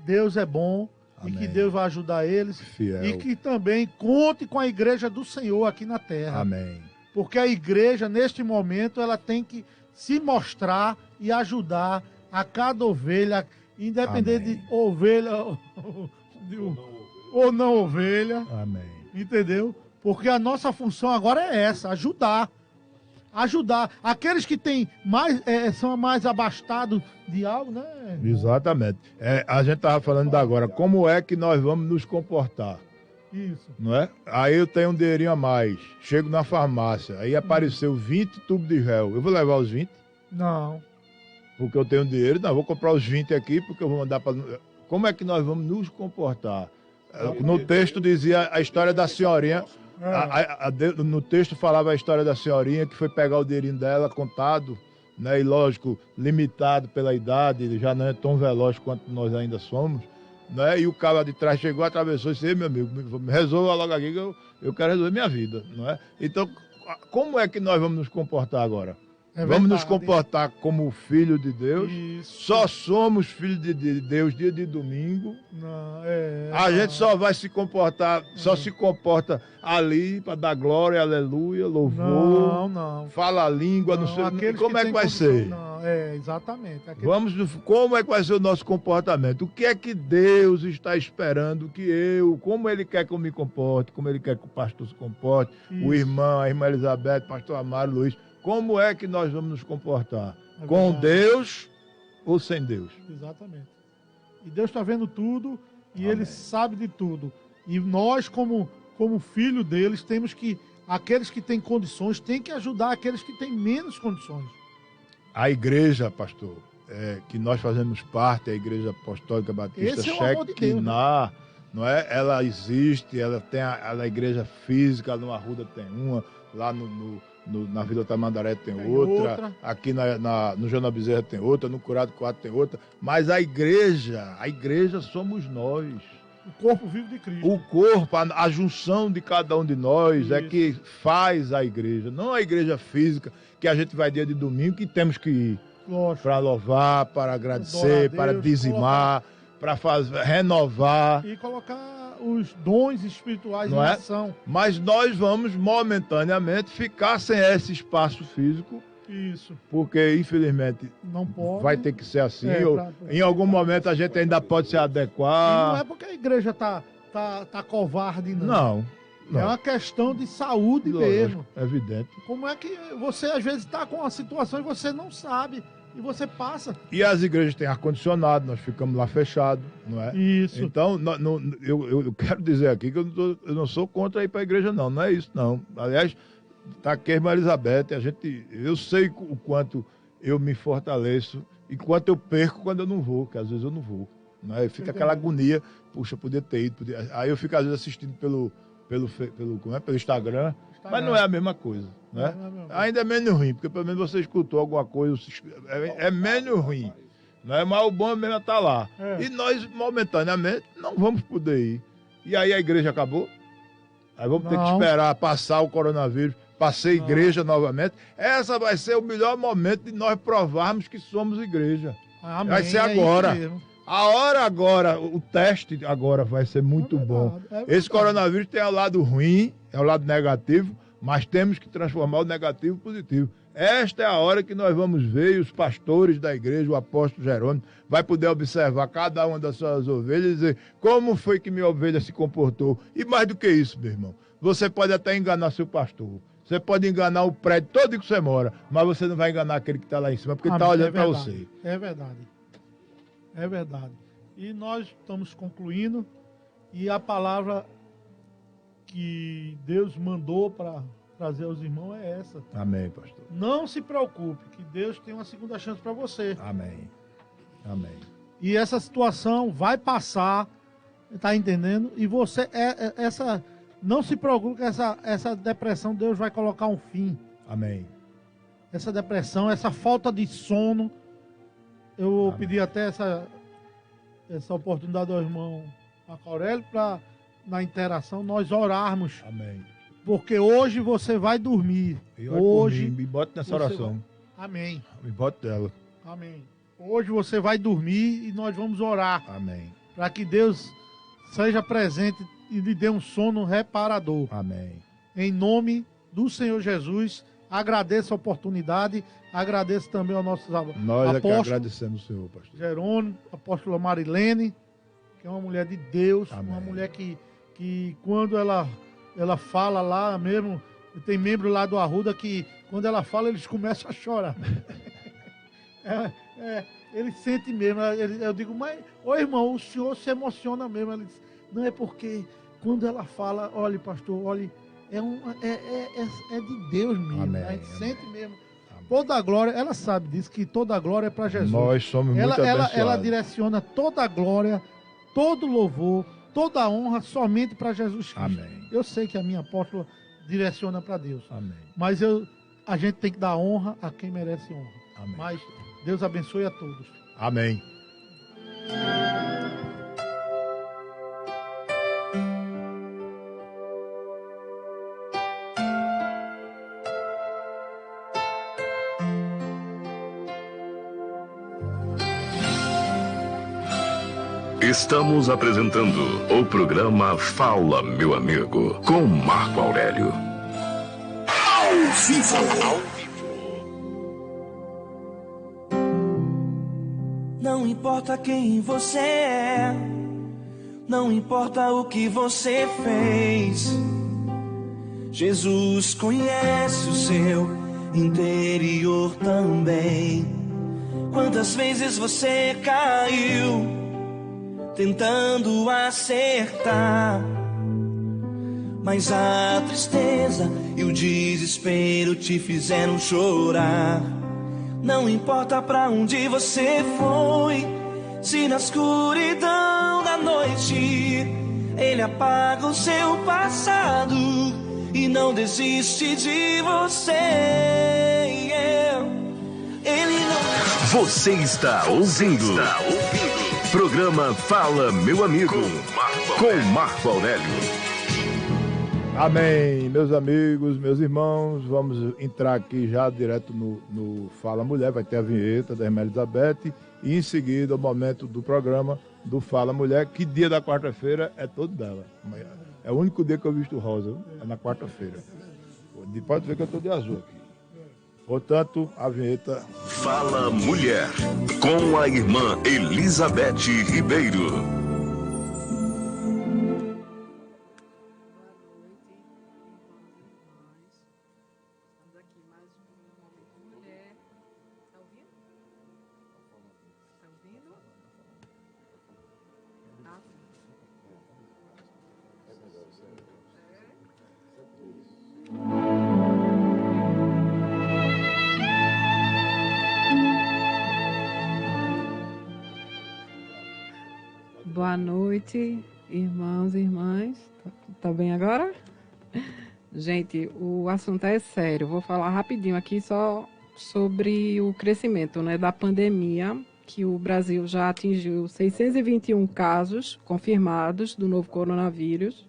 Deus é bom. Amém. E que Deus vai ajudar eles. Fiel. E que também conte com a igreja do Senhor aqui na terra. Amém. Porque a igreja, neste momento, ela tem que se mostrar e ajudar a cada ovelha, independente de ovelha ou não ovelha. Amém. Entendeu? Porque a nossa função agora é essa, ajudar. Ajudar. Aqueles que têm mais, são mais abastados de algo, né? Exatamente. A gente estava falando agora, como é que nós vamos nos comportar? Isso. Não é? Aí eu tenho um dinheirinho a mais, chego na farmácia, aí apareceu 20 tubos de gel. Eu vou levar os 20? Não. Porque eu tenho dinheiro? Não, vou comprar os 20 aqui, porque eu vou mandar para... Como é que nós vamos nos comportar? No texto dizia a história da senhorinha. No texto falava a história da senhorinha que foi pegar o dinheirinho dela contado, né? E lógico, limitado pela idade, já não é tão veloz quanto nós ainda somos, né? E o cara de trás chegou, atravessou e disse: meu amigo, resolva logo aqui que eu quero resolver minha vida, não é? Então, como é que nós vamos nos comportar agora? Vamos nos comportar como filho de Deus. Isso. Só somos filhos de Deus dia de domingo. Não, a gente só vai se comportar, só se comporta ali para dar glória, aleluia, louvor. Não. Fala a língua, não sei. Como é que vai ser? Não, exatamente. Como é que vai ser o nosso comportamento? O que é que Deus está esperando que como Ele quer que eu me comporte, como Ele quer que o pastor se comporte, o irmão, a irmã Elizabeth, pastor Amaro, Luiz. Como é que nós vamos nos comportar? Com Deus ou sem Deus? Exatamente. E Deus está vendo tudo e Amém. Ele sabe de tudo. E nós, como filho deles, temos que... Aqueles que têm condições, têm que ajudar aqueles que têm menos condições. A igreja, pastor, que nós fazemos parte, a Igreja Apostólica Batista Shekinah, não é? Ela existe, ela tem a igreja física, no Arruda tem uma, lá na Vila Tamandaré tem outra, aqui no Joana Bezerra tem outra, no Curado 4 tem outra, mas a igreja somos nós. O corpo vivo de Cristo. O corpo, a junção de cada um de nós é que faz a igreja, não a igreja física, que a gente vai dia de domingo, que temos que ir para louvar, para agradecer, Deus, para dizimar, para renovar. E colocar os dons espirituais em ação. Mas nós vamos momentaneamente ficar sem esse espaço físico. Isso. Porque, infelizmente, não pode. Vai ter que ser assim. Em algum momento a gente ainda pode se adequar. E não é porque a igreja tá covarde, não. Não. É uma questão de saúde mesmo. É evidente. Como é que você, às vezes, está com uma situação e você não sabe, e você passa. E as igrejas têm ar-condicionado, nós ficamos lá fechados, não é? Isso. Então, eu quero dizer aqui que eu não sou contra ir para a igreja, não é isso, não. Aliás, está aqui a irmã Elizabeth, eu sei o quanto eu me fortaleço e quanto eu perco quando eu não vou, que às vezes eu não vou. Não é? Fica aquela agonia, puxa, podia ter ido. Aí eu fico às vezes assistindo pelo Instagram, mas não é a mesma coisa. Né? Ainda é menos ruim, porque pelo menos você escutou alguma coisa, é menos ruim. Né? Mas o bom mesmo é estar lá. E nós, momentaneamente, não vamos poder ir. E aí a igreja acabou. Aí vamos ter que esperar passar o coronavírus, para ser igreja novamente. Essa vai ser o melhor momento de nós provarmos que somos igreja. Amém. Vai ser agora. A hora agora, o teste agora vai ser muito bom. Esse coronavírus tem o lado ruim, é o lado negativo, mas temos que transformar o negativo em positivo. Esta é a hora que nós vamos ver, e os pastores da igreja, o apóstolo Jerônimo, vai poder observar cada uma das suas ovelhas e dizer como foi que minha ovelha se comportou. E mais do que isso, meu irmão, você pode até enganar seu pastor. Você pode enganar o prédio todo que você mora, mas você não vai enganar aquele que está lá em cima, porque ele está olhando para você. É verdade. É verdade. E nós estamos concluindo, e a palavra que Deus mandou para trazer aos irmãos é essa. Amém, pastor. Não se preocupe, que Deus tem uma segunda chance para você. Amém. Amém. E essa situação vai passar, tá entendendo? E você, não se preocupe, essa depressão, Deus vai colocar um fim. Amém. Essa depressão, essa falta de sono. Eu pedi até essa oportunidade ao irmão Marco Aurélio para, na interação, nós orarmos. Amém. Porque hoje você vai dormir. Hoje me bota nessa oração. Amém. Me bota dela. Amém. Hoje você vai dormir e nós vamos orar. Amém. Para que Deus seja presente e lhe dê um sono reparador. Amém. Em nome do Senhor Jesus, agradeço a oportunidade, agradeço também aos nossos apóstolos. Nós é que agradecemos, Senhor, pastor. Jerônimo, apóstola Marilene, que é uma mulher de Deus, Amém. uma mulher que quando ela fala lá mesmo, tem membro lá do Arruda que quando ela fala eles começam a chorar. Ele sente mesmo, eu digo, mas, ô irmão, o senhor se emociona mesmo. Ele diz, não é porque quando ela fala, olha pastor, olha, é de Deus mesmo. Amém, A gente sente mesmo. Amém. Toda a glória, ela sabe disso, que toda a glória é para Jesus. Nós somos muito abençoados. Ela direciona toda a glória, todo louvor, toda a honra somente para Jesus Cristo. Amém. Eu sei que a minha apóstola direciona para Deus. Amém. Mas a gente tem que dar honra a quem merece honra. Amém. Mas Deus abençoe a todos. Amém. Estamos apresentando o programa Fala, meu amigo, com Marco Aurélio. Ao vivo. Não importa quem você é, não importa o que você fez, Jesus conhece o seu interior também. Quantas vezes você caiu tentando acertar, mas a tristeza e o desespero te fizeram chorar. Não importa pra onde você foi, se na escuridão da noite Ele apaga o seu passado e não desiste de você. Ele não... Você está ouvindo. Programa Fala, meu amigo, com Marco Aurélio. Amém, meus amigos, meus irmãos, vamos entrar aqui já direto no Fala Mulher, vai ter a vinheta da irmã Elizabeth e em seguida o momento do programa do Fala Mulher, que dia da quarta-feira é todo dela. É o único dia que eu visto rosa, é na quarta-feira. Pode ver que eu estou de azul aqui. Portanto, a vinheta... Fala Mulher, com a irmã Elizabeth Ribeiro. Boa noite, irmãos e irmãs. Tá bem agora? Gente, o assunto é sério. Vou falar rapidinho aqui só sobre o crescimento, né, da pandemia, que o Brasil já atingiu 621 casos confirmados do novo coronavírus,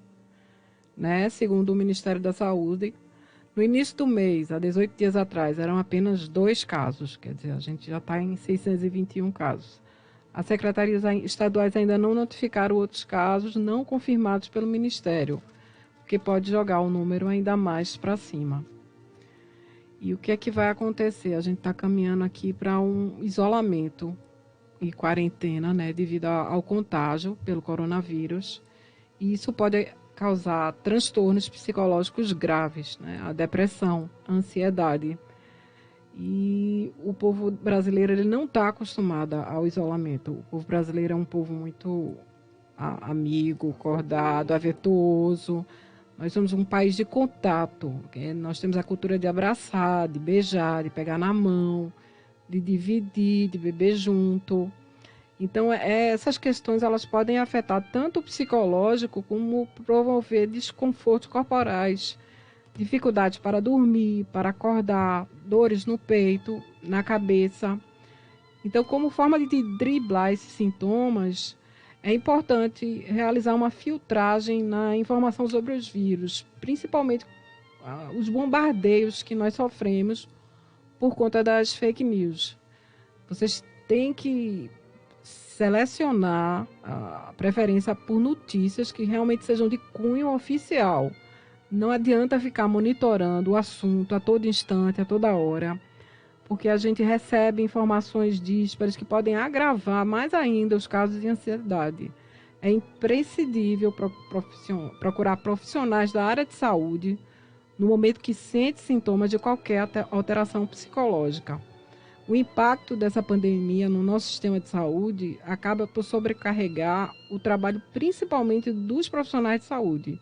né, segundo o Ministério da Saúde. No início do mês, há 18 dias atrás, eram apenas 2 casos, quer dizer, a gente já está em 621 casos. As secretarias estaduais ainda não notificaram outros casos não confirmados pelo Ministério, o que pode jogar o número ainda mais para cima. E o que é que vai acontecer? A gente está caminhando aqui para um isolamento e quarentena, né, devido ao contágio pelo coronavírus. E isso pode causar transtornos psicológicos graves, né, a depressão, a ansiedade. E o povo brasileiro ele não está acostumado ao isolamento. O povo brasileiro é um povo muito amigo, acordado, afetuoso. Nós somos um país de contato. Nós temos a cultura de abraçar, de beijar, de pegar na mão, de dividir, de beber junto. Então, essas questões elas podem afetar tanto o psicológico como promover desconfortos corporais, dificuldades para dormir, para acordar, dores no peito, na cabeça. Então, como forma de driblar esses sintomas, é importante realizar uma filtragem na informação sobre os vírus, principalmente os bombardeios que nós sofremos por conta das fake news. Vocês têm que selecionar a preferência por notícias que realmente sejam de cunho oficial. Não adianta ficar monitorando o assunto a todo instante, a toda hora, porque a gente recebe informações díspares que podem agravar mais ainda os casos de ansiedade. É imprescindível procurar profissionais da área de saúde no momento que sente sintomas de qualquer alteração psicológica. O impacto dessa pandemia no nosso sistema de saúde acaba por sobrecarregar o trabalho principalmente dos profissionais de saúde.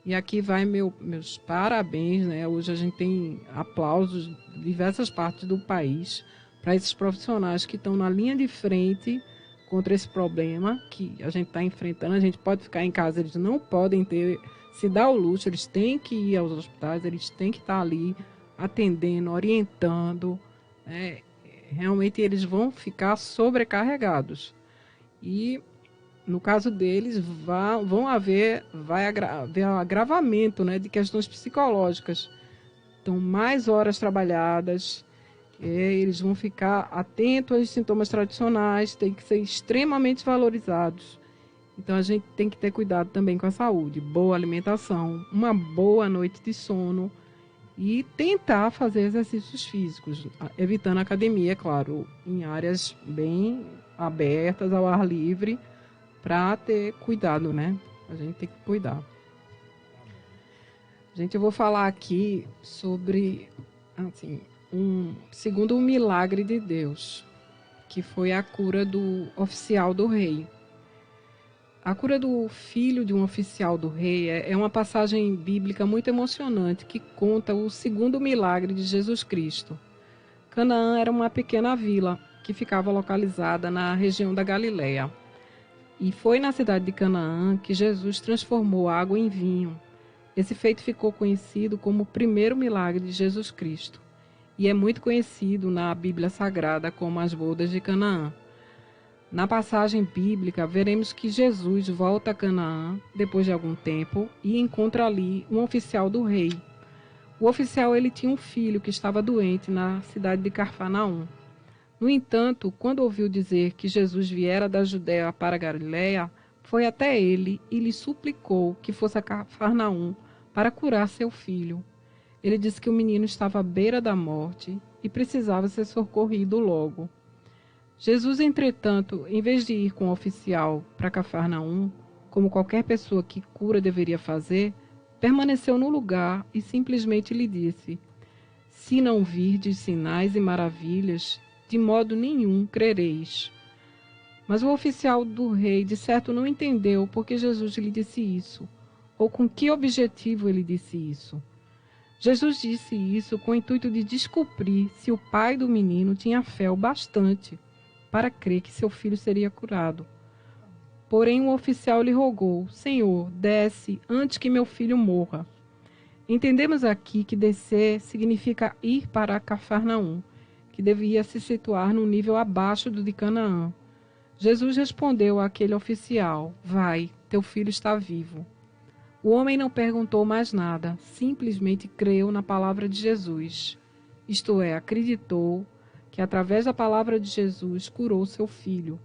E aqui vai meus parabéns, né? Hoje a gente tem aplausos de diversas partes do país para esses profissionais que estão na linha de frente contra esse problema que a gente está enfrentando. A gente pode ficar em casa, eles não podem se dar o luxo, eles têm que ir aos hospitais, eles têm que estar ali atendendo, orientando, né? Realmente eles vão ficar sobrecarregados. E no caso deles, vai haver agravamento, né, de questões psicológicas. Então, mais horas trabalhadas, eles vão ficar atentos aos sintomas tradicionais, tem que ser extremamente valorizados. Então, a gente tem que ter cuidado também com a saúde, boa alimentação, uma boa noite de sono e tentar fazer exercícios físicos, evitando a academia, é claro, em áreas bem abertas, ao ar livre, para ter cuidado, né? A gente tem que cuidar. Gente, eu vou falar aqui sobre, assim, segundo um milagre de Deus, que foi a cura do oficial do rei. A cura do filho de um oficial do rei é uma passagem bíblica muito emocionante que conta o segundo milagre de Jesus Cristo. Canaã era uma pequena vila que ficava localizada na região da Galileia. E foi na cidade de Canaã que Jesus transformou a água em vinho. Esse feito ficou conhecido como o primeiro milagre de Jesus Cristo. E é muito conhecido na Bíblia Sagrada como as bodas de Canaã. Na passagem bíblica, veremos que Jesus volta a Canaã depois de algum tempo e encontra ali um oficial do rei. O oficial ele tinha um filho que estava doente na cidade de Cafarnaum. No entanto, quando ouviu dizer que Jesus viera da Judéia para a Galiléia, foi até ele e lhe suplicou que fosse a Cafarnaum para curar seu filho. Ele disse que o menino estava à beira da morte e precisava ser socorrido logo. Jesus, entretanto, em vez de ir com o oficial para Cafarnaum, como qualquer pessoa que cura deveria fazer, permaneceu no lugar e simplesmente lhe disse: se não virdes sinais e maravilhas, de modo nenhum crereis. Mas o oficial do rei, de certo, não entendeu por que Jesus lhe disse isso, ou com que objetivo ele disse isso. Jesus disse isso com o intuito de descobrir se o pai do menino tinha fé o bastante para crer que seu filho seria curado. Porém, o oficial lhe rogou: Senhor, desce antes que meu filho morra. Entendemos aqui que descer significa ir para Cafarnaum, que devia se situar num nível abaixo do de Canaã. Jesus respondeu àquele oficial: Vai, teu filho está vivo. O homem não perguntou mais nada, simplesmente creu na palavra de Jesus. Isto é, acreditou que através da palavra de Jesus curou seu filho.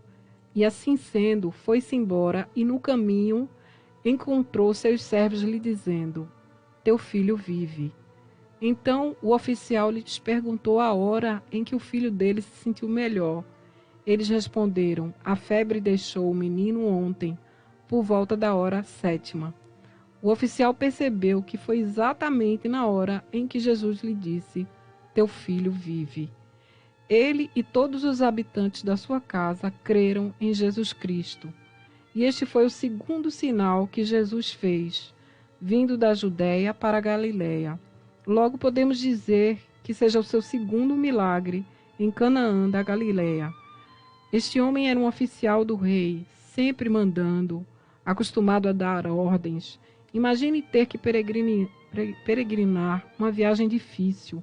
E assim sendo, foi-se embora e no caminho encontrou seus servos lhe dizendo: Teu filho vive. Então o oficial lhes perguntou a hora em que o filho dele se sentiu melhor. Eles responderam: A febre deixou o menino ontem, por volta da hora 7ª. O oficial percebeu que foi exatamente na hora em que Jesus lhe disse: Teu filho vive. Ele e todos os habitantes da sua casa creram em Jesus Cristo. E este foi o segundo sinal que Jesus fez, vindo da Judéia para a Galiléia. Logo podemos dizer que seja o seu segundo milagre em Canaã da Galiléia. Este homem era um oficial do rei, sempre mandando, acostumado a dar ordens. Imagine ter que peregrinar uma viagem difícil,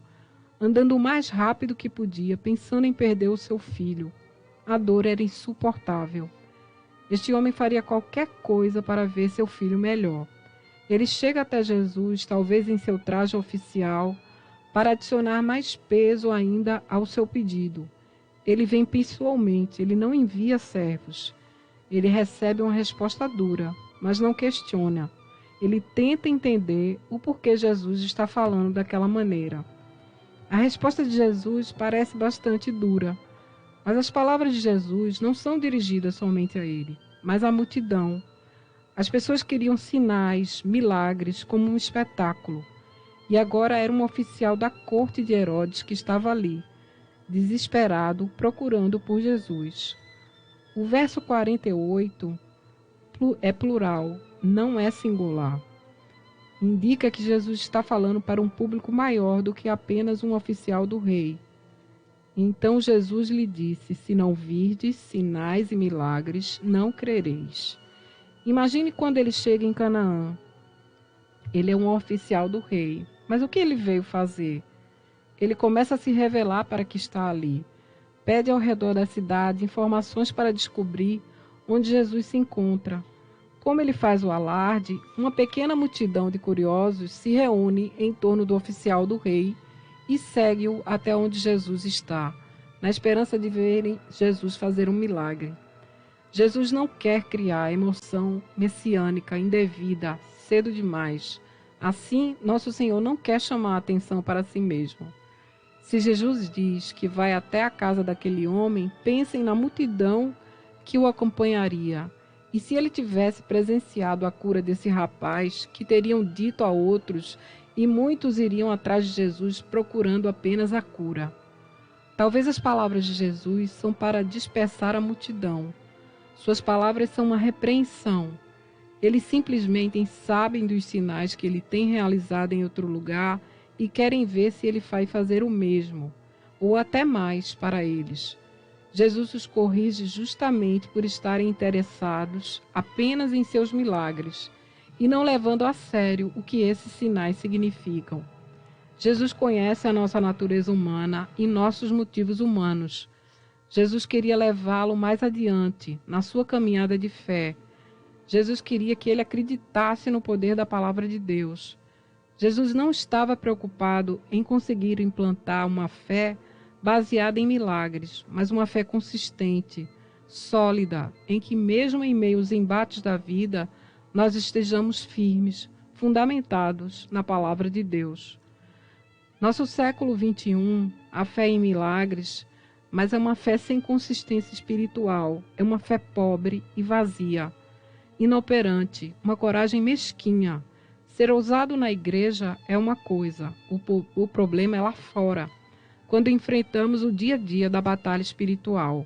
andando o mais rápido que podia, pensando em perder o seu filho. A dor era insuportável. Este homem faria qualquer coisa para ver seu filho melhor. Ele chega até Jesus, talvez em seu traje oficial, para adicionar mais peso ainda ao seu pedido. Ele vem pessoalmente, ele não envia servos. Ele recebe uma resposta dura, mas não questiona. Ele tenta entender o porquê Jesus está falando daquela maneira. A resposta de Jesus parece bastante dura, mas as palavras de Jesus não são dirigidas somente a ele, mas à multidão. As pessoas queriam sinais, milagres, como um espetáculo. E agora era um oficial da corte de Herodes que estava ali, desesperado, procurando por Jesus. O verso 48 é plural, não é singular. Indica que Jesus está falando para um público maior do que apenas um oficial do rei. Então Jesus lhe disse: Se não virdes sinais e milagres, não crereis. Imagine quando ele chega em Canaã. Ele é um oficial do rei. Mas o que ele veio fazer? Ele começa a se revelar para que está ali. Pede ao redor da cidade informações para descobrir onde Jesus se encontra. Como ele faz o alarde, uma pequena multidão de curiosos se reúne em torno do oficial do rei e segue-o até onde Jesus está, na esperança de verem Jesus fazer um milagre. Jesus não quer criar emoção messiânica indevida cedo demais. Assim, nosso Senhor não quer chamar a atenção para si mesmo. Se Jesus diz que vai até a casa daquele homem, pensem na multidão que o acompanharia. E se ele tivesse presenciado a cura desse rapaz, que teriam dito a outros, e muitos iriam atrás de Jesus procurando apenas a cura. Talvez as palavras de Jesus são para dispersar a multidão. Suas palavras são uma repreensão. Eles simplesmente sabem dos sinais que ele tem realizado em outro lugar e querem ver se ele vai fazer o mesmo, ou até mais para eles. Jesus os corrige justamente por estarem interessados apenas em seus milagres e não levando a sério o que esses sinais significam. Jesus conhece a nossa natureza humana e nossos motivos humanos. Jesus queria levá-lo mais adiante na sua caminhada de fé. Jesus queria que ele acreditasse no poder da palavra de Deus. Jesus não estava preocupado em conseguir implantar uma fé baseada em milagres, mas uma fé consistente, sólida, em que mesmo em meio aos embates da vida, nós estejamos firmes, fundamentados na palavra de Deus. Nosso século XXI, a fé em milagres, mas é uma fé sem consistência espiritual, é uma fé pobre e vazia, inoperante, uma coragem mesquinha. Ser ousado na igreja é uma coisa, o problema é lá fora, quando enfrentamos o dia a dia da batalha espiritual.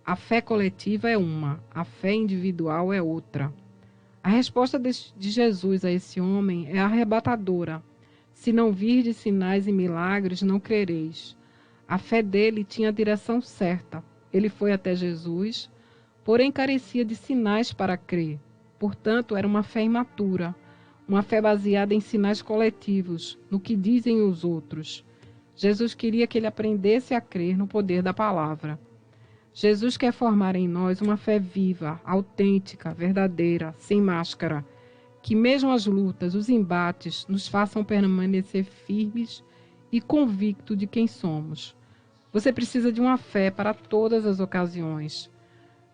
A fé coletiva é uma, a fé individual é outra. A resposta de Jesus a esse homem é arrebatadora. Se não virdes sinais e milagres, não crereis. A fé dele tinha a direção certa. Ele foi até Jesus, porém carecia de sinais para crer. Portanto, era uma fé imatura, uma fé baseada em sinais coletivos, no que dizem os outros. Jesus queria que ele aprendesse a crer no poder da palavra. Jesus quer formar em nós uma fé viva, autêntica, verdadeira, sem máscara, que mesmo as lutas, os embates, nos façam permanecer firmes e convictos de quem somos. Você precisa de uma fé para todas as ocasiões.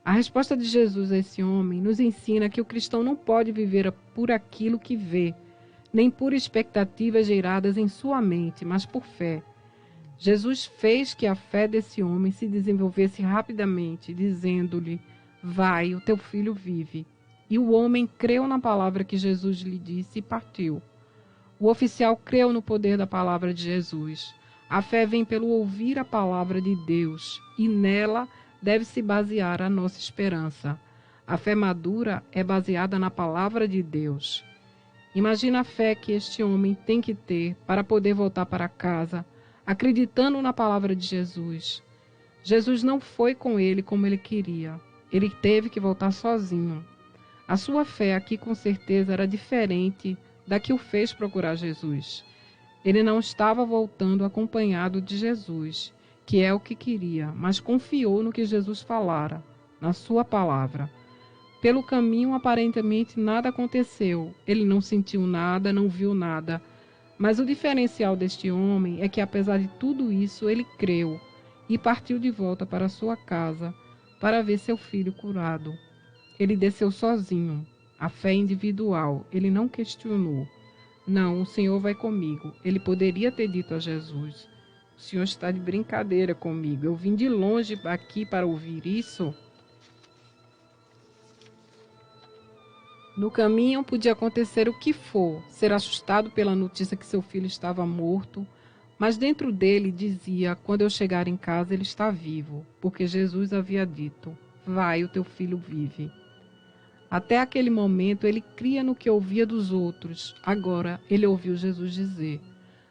A resposta de Jesus a esse homem nos ensina que o cristão não pode viver por aquilo que vê, nem por expectativas geradas em sua mente, mas por fé. Jesus fez que a fé desse homem se desenvolvesse rapidamente, dizendo-lhe: vai, o teu filho vive. E o homem creu na palavra que Jesus lhe disse e partiu. O oficial creu no poder da palavra de Jesus. A fé vem pelo ouvir a palavra de Deus, e nela deve se basear a nossa esperança. A fé madura é baseada na palavra de Deus. Imagina a fé que este homem tem que ter para poder voltar para casa, acreditando na palavra de Jesus. Jesus não foi com ele como ele queria. Ele teve que voltar sozinho. A sua fé aqui com certeza era diferente da que o fez procurar Jesus. Ele não estava voltando acompanhado de Jesus, que é o que queria, mas confiou no que Jesus falara, na sua palavra. Pelo caminho, aparentemente, nada aconteceu. Ele não sentiu nada, não viu nada. Mas o diferencial deste homem é que, apesar de tudo isso, ele creu e partiu de volta para sua casa para ver seu filho curado. Ele desceu sozinho, a fé individual, ele não questionou. Não, o Senhor vai comigo. Ele poderia ter dito a Jesus: o Senhor está de brincadeira comigo. Eu vim de longe aqui para ouvir isso. No caminho podia acontecer o que for, ser assustado pela notícia que seu filho estava morto, mas dentro dele dizia: quando eu chegar em casa ele está vivo, porque Jesus havia dito: vai, o teu filho vive. Até aquele momento ele cria no que ouvia dos outros, agora ele ouviu Jesus dizer.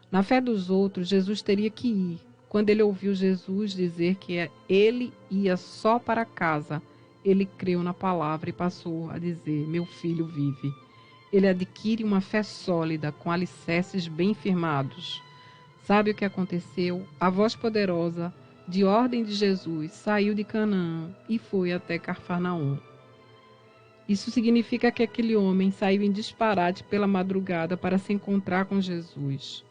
Na fé dos outros, Jesus teria que ir. Quando ele ouviu Jesus dizer que ele ia só para casa, ele creu na palavra e passou a dizer: meu filho vive. Ele adquire uma fé sólida, com alicerces bem firmados. Sabe o que aconteceu? A voz poderosa, de ordem de Jesus, saiu de Canaã e foi até Cafarnaum. Isso significa que aquele homem saiu em disparate pela madrugada para se encontrar com Jesus.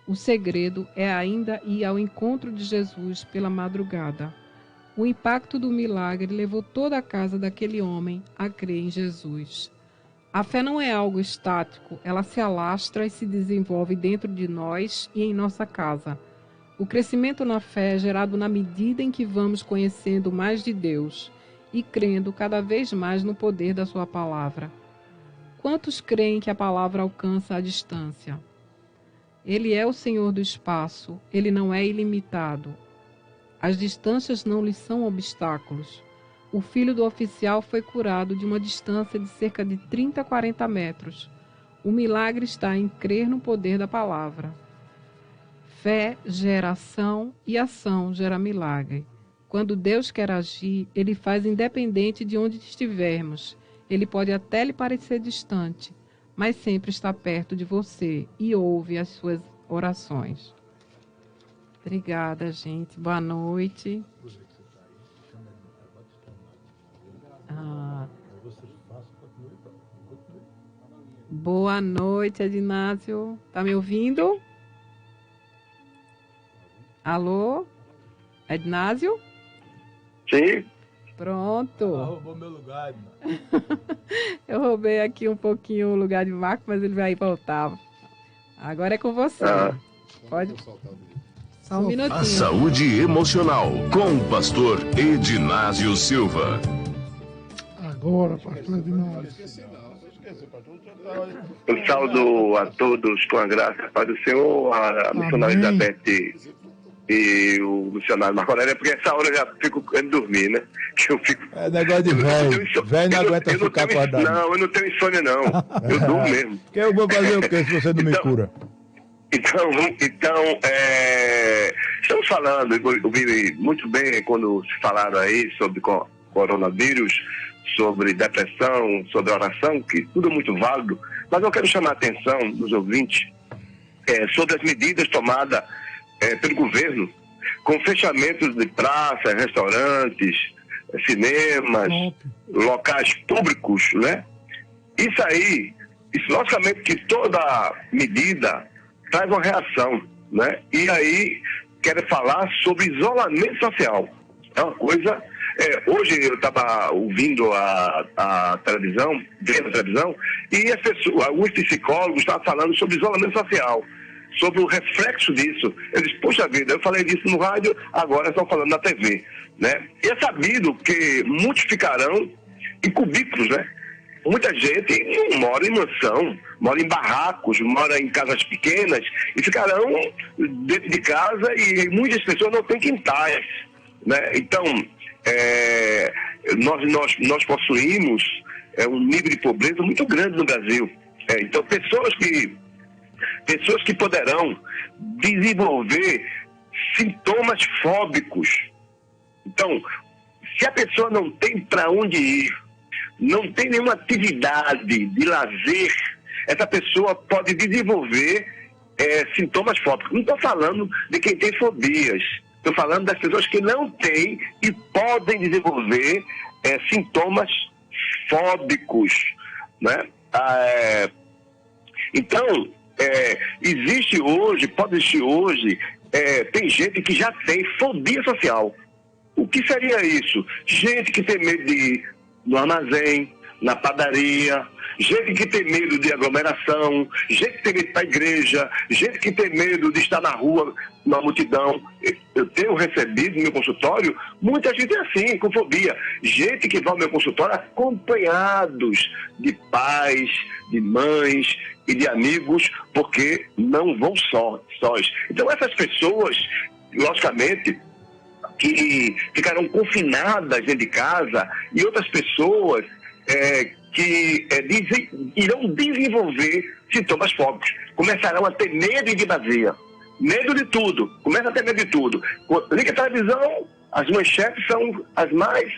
O segredo é ainda ir ao encontro de Jesus pela madrugada. O impacto do milagre levou toda a casa daquele homem a crer em Jesus. A fé não é algo estático, ela se alastra e se desenvolve dentro de nós e em nossa casa. O crescimento na fé é gerado na medida em que vamos conhecendo mais de Deus e crendo cada vez mais no poder da sua palavra. Quantos creem que a palavra alcança a distância? Ele é o Senhor do espaço, ele não é ilimitado. As distâncias não lhe são obstáculos. O filho do oficial foi curado de uma distância de cerca de 30 a 40 metros. O milagre está em crer no poder da palavra. Fé gera ação e ação gera milagre. Quando Deus quer agir, ele faz independente de onde estivermos. Ele pode até lhe parecer distante, mas sempre está perto de você e ouve as suas orações. Obrigada, gente. Boa noite. Boa noite, Ednásio. Tá me ouvindo? Alô? Ednásio? Sim. Pronto. Roubou meu lugar, irmão. Eu roubei aqui um pouquinho o lugar de Marco, mas ele vai voltar. Agora é com você. Pode. Só um minutinho. A saúde emocional com o pastor Ednásio Silva. Agora, pastor Ednásio. Um saúdo a todos com a graça e a paz do Senhor, a missionária Elizabeth e o missionário Marco Aurélio, porque essa hora eu já fico querendo dormir, né? Que eu fico... É negócio de velho. Velho não aguenta ficar acordado. Não, eu não tenho insônia, não. Eu durmo mesmo. Que eu vou fazer o quê se você não me cura? Então, estamos falando, eu vi muito bem quando se falaram aí sobre coronavírus, sobre depressão, sobre oração, que tudo é muito válido, mas eu quero chamar a atenção dos ouvintes sobre as medidas tomadas pelo governo, com fechamentos de praças, restaurantes, cinemas, locais públicos, né? Isso logicamente que toda medida traz uma reação, né? E aí quero falar sobre isolamento social. É uma coisa... hoje eu estava ouvindo a televisão, vendo a televisão, e as pessoas, alguns psicólogos estavam falando sobre isolamento social, sobre o reflexo disso. Eu disse, poxa vida, eu falei disso no rádio, agora estão falando na TV, né? E é sabido que muitos ficarão em cubículos, né? Muita gente não mora em mansão, mora em barracos, mora em casas pequenas, e ficarão dentro de casa, e muitas pessoas não têm quintais, né? Então, nós possuímos um nível de pobreza muito grande no Brasil. Então, pessoas que poderão desenvolver sintomas fóbicos. Então, se a pessoa não tem para onde ir, não tem nenhuma atividade de lazer, essa pessoa pode desenvolver sintomas fóbicos. Não estou falando de quem tem fobias, estou falando das pessoas que não têm e podem desenvolver sintomas fóbicos, né? Então, pode existir hoje, tem gente que já tem fobia social. O que seria isso? Gente que tem medo de ir no armazém, na padaria, gente que tem medo de aglomeração, gente que tem medo de ir para a igreja, gente que tem medo de estar na rua, na multidão. Eu tenho recebido no meu consultório muita gente assim, com fobia. Gente que vai ao meu consultório acompanhados de pais, de mães e de amigos, porque não vão sós. Então essas pessoas, logicamente, que ficarão confinadas dentro de casa, e outras pessoas que irão desenvolver sintomas fóbicos. Começarão a ter medo de vazia, medo de tudo, começa a ter medo de tudo. Liga a televisão, as manchetes são as mais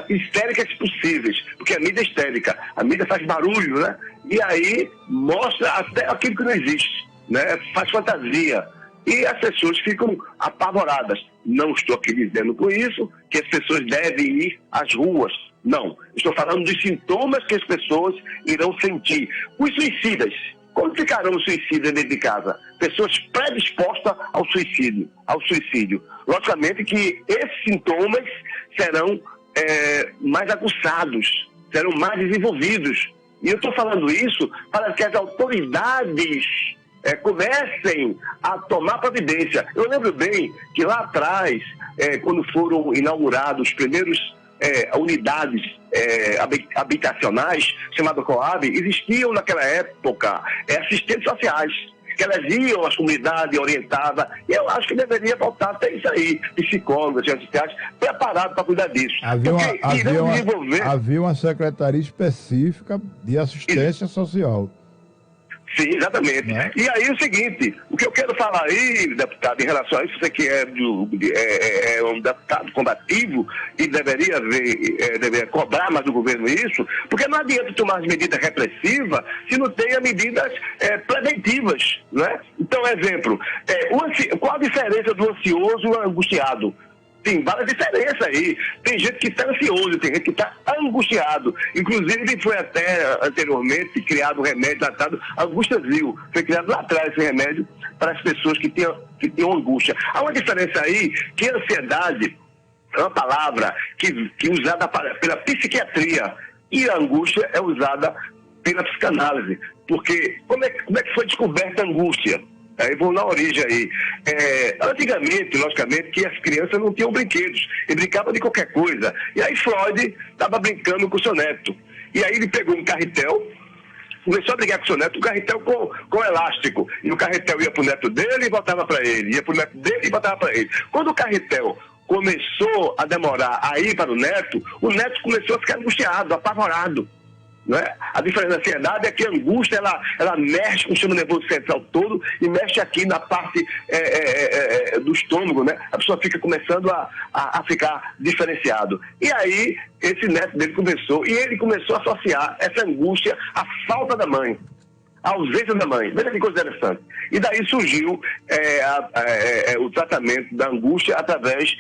histéricas possíveis, porque a mídia é histérica, a mídia faz barulho, né? E aí mostra até aquilo que não existe, né? Faz fantasia. E as pessoas ficam apavoradas. Não estou aqui dizendo com isso que as pessoas devem ir às ruas. Não. Estou falando dos sintomas que as pessoas irão sentir. Os suicidas. Como ficarão os suicidas dentro de casa? Pessoas predispostas ao suicídio. Logicamente que esses sintomas serão mais aguçados, serão mais desenvolvidos. E eu estou falando isso para que as autoridades comecem a tomar providência. Eu lembro bem que lá atrás, quando foram inaugurados os primeiros unidades habitacionais, chamado Coab, existiam naquela época assistentes sociais, que elas iam às comunidades, orientavam, e eu acho que deveria voltar até isso aí, psicólogos, assistentes sociais, preparados para cuidar disso. Havia uma secretaria específica de assistência social. Sim, exatamente. E aí o seguinte, o que eu quero falar aí, deputado, em relação a isso, você que é um deputado combativo e deveria cobrar mais do governo isso, porque não adianta tomar as medidas repressivas se não tem as medidas preventivas, né? Então, exemplo, qual a diferença do ansioso e do angustiado? Tem várias diferenças aí. Tem gente que está ansioso, tem gente que está angustiado. Inclusive, foi até anteriormente criado um remédio tratado Angustazil. Foi criado lá atrás esse remédio para as pessoas que tinham angústia. Há uma diferença aí que a ansiedade é uma palavra que é usada pela psiquiatria e a angústia é usada pela psicanálise. Porque como é que foi descoberta a angústia? Aí vou na origem aí. Antigamente, logicamente, que as crianças não tinham brinquedos. E brincavam de qualquer coisa. E aí Freud estava brincando com o seu neto. E aí ele pegou um carretel, começou a brigar com o seu neto, um carretel com elástico. E o carretel ia para o neto dele e voltava para ele. Ia para o neto dele e voltava para ele. Quando o carretel começou a demorar a ir para o neto começou a ficar angustiado, apavorado. Não é? A diferença da ansiedade é que a angústia ela mexe com o sistema nervoso central todo e mexe aqui na parte do estômago, né? A pessoa fica começando a ficar diferenciado. E aí, esse neto dele começou, e ele começou a associar essa angústia à falta da mãe, a ausência da mãe. Veja que coisa interessante. E daí surgiu o tratamento da angústia através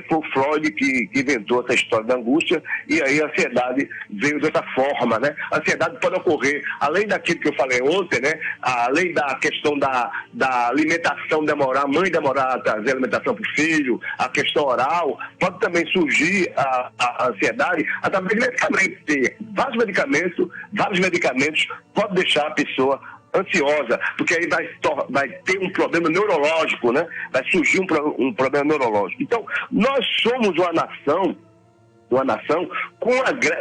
por Freud, que inventou essa história da angústia, e aí a ansiedade veio dessa forma, né? A ansiedade pode ocorrer, além daquilo que eu falei ontem, né? Além da questão da alimentação demorar, a mãe demorar a trazer a alimentação para o filho, a questão oral, pode também surgir a ansiedade através de medicamentos. Tem vários medicamentos podem deixar a pessoa ansiosa, porque aí vai ter um problema neurológico, né? Vai surgir um problema neurológico. Então, nós somos uma nação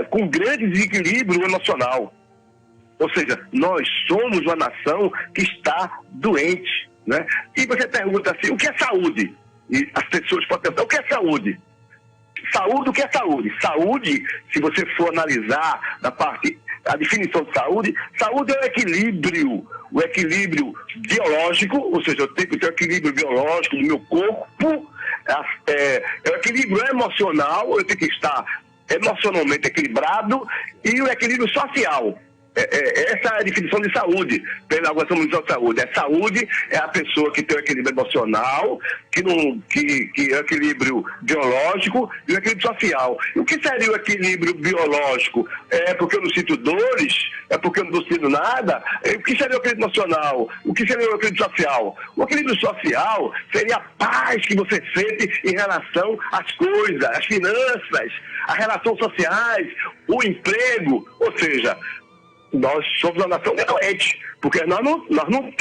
com grande desequilíbrio emocional. Ou seja, nós somos uma nação que está doente, né? E você pergunta assim, o que é saúde? E as pessoas podem perguntar, o que é saúde? Saúde, o que é saúde? Saúde, se você for analisar a definição de saúde é o equilíbrio biológico, ou seja, eu tenho que ter o equilíbrio biológico do meu corpo, é o equilíbrio emocional, eu tenho que estar emocionalmente equilibrado, e o equilíbrio social. Essa é a definição de saúde, pela Organização Mundial de Saúde. Saúde é a pessoa que tem o equilíbrio emocional, que é o equilíbrio biológico e o equilíbrio social. E o que seria o equilíbrio biológico? É porque eu não sinto dores? É porque eu não estou sentindo nada? O que seria o equilíbrio emocional? O que seria o equilíbrio social? O equilíbrio social seria a paz que você sente em relação às coisas, às finanças, às relações sociais, o emprego, ou seja, nós somos uma nação doente, porque nós não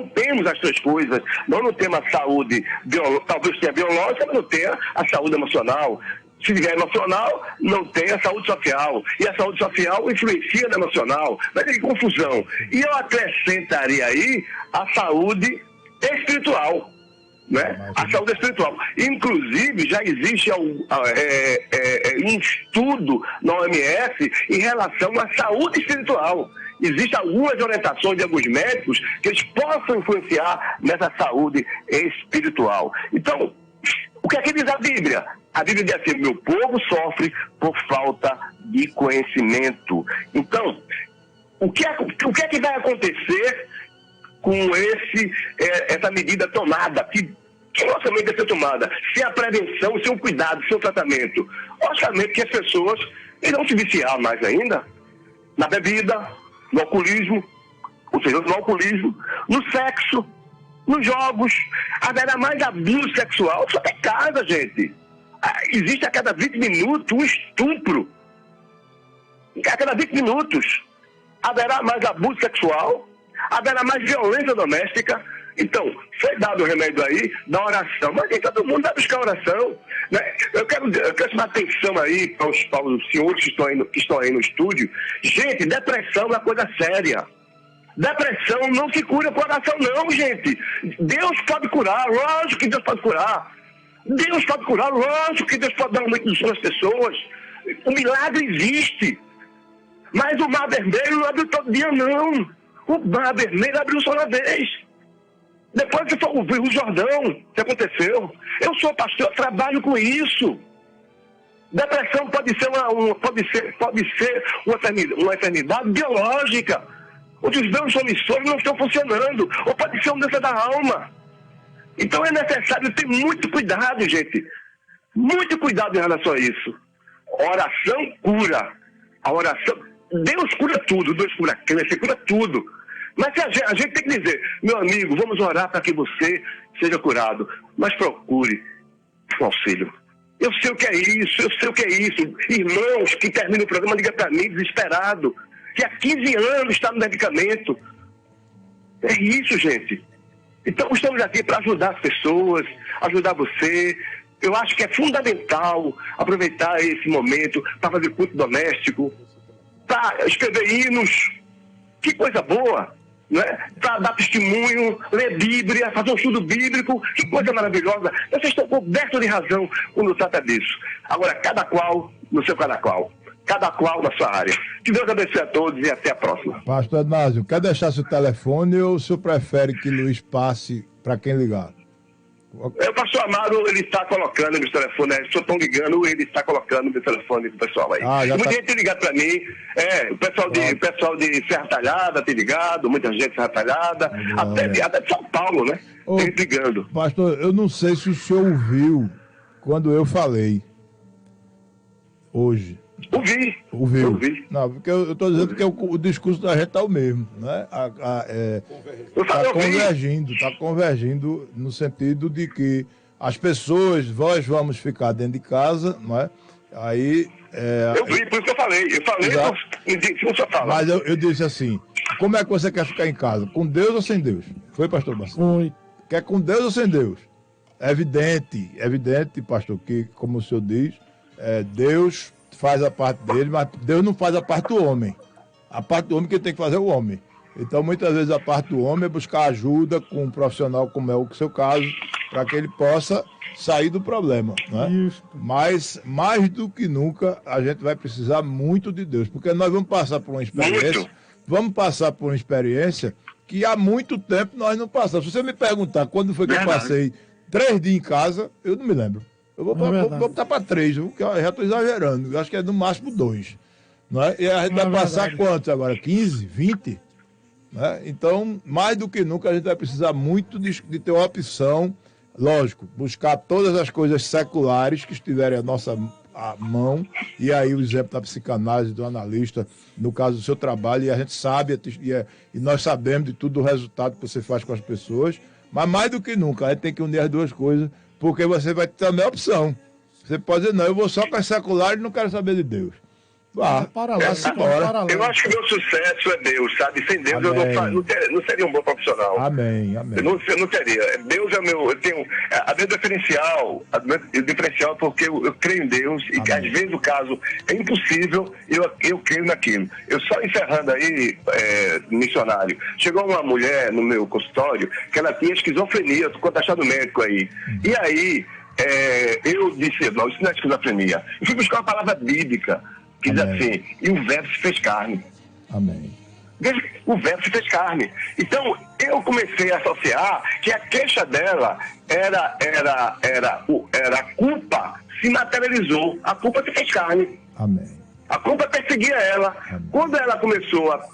temos as três coisas. Nós não temos a saúde talvez tenha biológica, mas não tenha a saúde emocional. Se tiver emocional, não tem a saúde social. E a saúde social influencia na emocional. Vai ter confusão. E eu acrescentaria aí a saúde espiritual. Né? A saúde espiritual. Inclusive, já existe um estudo na OMS em relação à saúde espiritual. Existem algumas orientações de alguns médicos que eles possam influenciar nessa saúde espiritual. Então, o que é que diz a Bíblia? A Bíblia diz assim, meu povo sofre por falta de conhecimento. Então, o que é que vai acontecer com essa medida tomada, que nossa medida deve ser tomada, sem a prevenção, sem o cuidado, sem o tratamento? Logicamente que as pessoas irão se viciar mais ainda na bebida, no alcoolismo, ou seja, no alcoolismo, no sexo, nos jogos, haverá mais abuso sexual. Isso é casa, gente. Existe a cada 20 minutos um estupro. A cada 20 minutos haverá mais abuso sexual, haverá mais violência doméstica. Então, foi dado o remédio aí da oração, mas nem todo mundo vai buscar oração. Né? Eu quero chamar atenção aí para os senhores que estão aí no estúdio. Gente, depressão é uma coisa séria. Depressão não se cura com oração, não, gente. Deus pode curar, lógico que Deus pode curar. Deus pode curar, lógico que Deus pode dar uma instrução às pessoas. O milagre existe. Mas o mar vermelho não abriu todo dia, não. O mar vermelho abriu só uma vez. Depois que foi o Rio Jordão, que aconteceu. Eu sou pastor, eu trabalho com isso. Depressão pode ser uma enfermidade biológica, onde os neurotransmissores não estão funcionando, ou pode ser uma doença da alma. Então é necessário ter muito cuidado, gente. Muito cuidado em relação a isso. Oração cura. A oração, Deus cura tudo, Deus cura câncer, cura tudo. Mas a gente tem que dizer, meu amigo, vamos orar para que você seja curado. Mas procure um auxílio. Eu sei o que é isso. Irmãos que terminam o programa, ligam para mim desesperado, que há 15 anos está no medicamento. É isso, gente. Então estamos aqui para ajudar as pessoas, ajudar você. Eu acho que é fundamental aproveitar esse momento para fazer culto doméstico, para escrever hinos. Que coisa boa! Né? Para dar testemunho, ler Bíblia, fazer um estudo bíblico, que coisa maravilhosa. Vocês estão cobertos de razão quando trata disso. Agora, cada qual no seu cada qual. cada qual na sua área. Que Deus abençoe a todos e até a próxima. Pastor Ednásio, quer deixar seu telefone ou o senhor prefere que Luiz passe para quem ligar? O pastor Amaro, ele está colocando no telefone, se estão ligando, ele está colocando no telefone do pessoal aí. Muita gente tem ligado para mim, o pessoal de Serra Talhada tem ligado, muita gente de Serra Talhada, até de São Paulo, né? Tem ligando. Pastor, eu não sei se o senhor ouviu quando eu falei hoje. Ouvi. Não, porque eu estou dizendo que o discurso da gente está o mesmo, né? Está convergindo no sentido de que as pessoas, nós vamos ficar dentro de casa, não é? Aí... eu vi, por isso que eu falei. Não só fala. Mas eu disse assim, como é que você quer ficar em casa? Com Deus ou sem Deus? Foi, pastor Marcelo? Foi. Quer com Deus ou sem Deus? É evidente, pastor, que, como o senhor diz, Deus faz a parte dele, mas Deus não faz a parte do homem. A parte do homem que tem que fazer é o homem. Então, muitas vezes, a parte do homem é buscar ajuda com um profissional, como é o seu caso, para que ele possa sair do problema. Né? Mas, mais do que nunca, a gente vai precisar muito de Deus, porque nós vamos passar por uma experiência que há muito tempo nós não passamos. Se você me perguntar quando foi que eu passei 3 dias em casa, eu não me lembro. Eu vou botar para 3, porque eu já estou exagerando. Eu acho que é no máximo 2. Não é? E a gente vai passar quantos agora? 15, 20? Né? Então, mais do que nunca, a gente vai precisar muito de ter uma opção, lógico, buscar todas as coisas seculares que estiverem à nossa mão, e aí o exemplo da psicanálise, do analista, no caso do seu trabalho, e a gente sabe, e nós sabemos de tudo o resultado que você faz com as pessoas, mas mais do que nunca, a gente tem que unir as duas coisas, porque você vai ter também a opção. Você pode dizer, não, eu vou só com as seculares e não quero saber de Deus. Para lá, eu acho que meu sucesso é Deus, sabe? Sem Deus eu não seria um bom profissional. Amém. Eu não teria. Deus é o meu. Eu tenho. A meu diferencial, porque eu creio em Deus, e que às vezes o caso é impossível, eu creio naquilo. Eu só encerrando aí, missionário, chegou uma mulher no meu consultório que ela tinha esquizofrenia, eu tô contactando médico aí. E aí, eu disse, não, isso não é esquizofrenia. Eu fui buscar uma palavra bíblica. Que diz assim, e o verbo se fez carne. Amém. O verbo se fez carne. Então, eu comecei a associar que a queixa dela era a culpa se materializou. A culpa se fez carne. Amém. A culpa perseguia ela. Amém. Quando ela começou a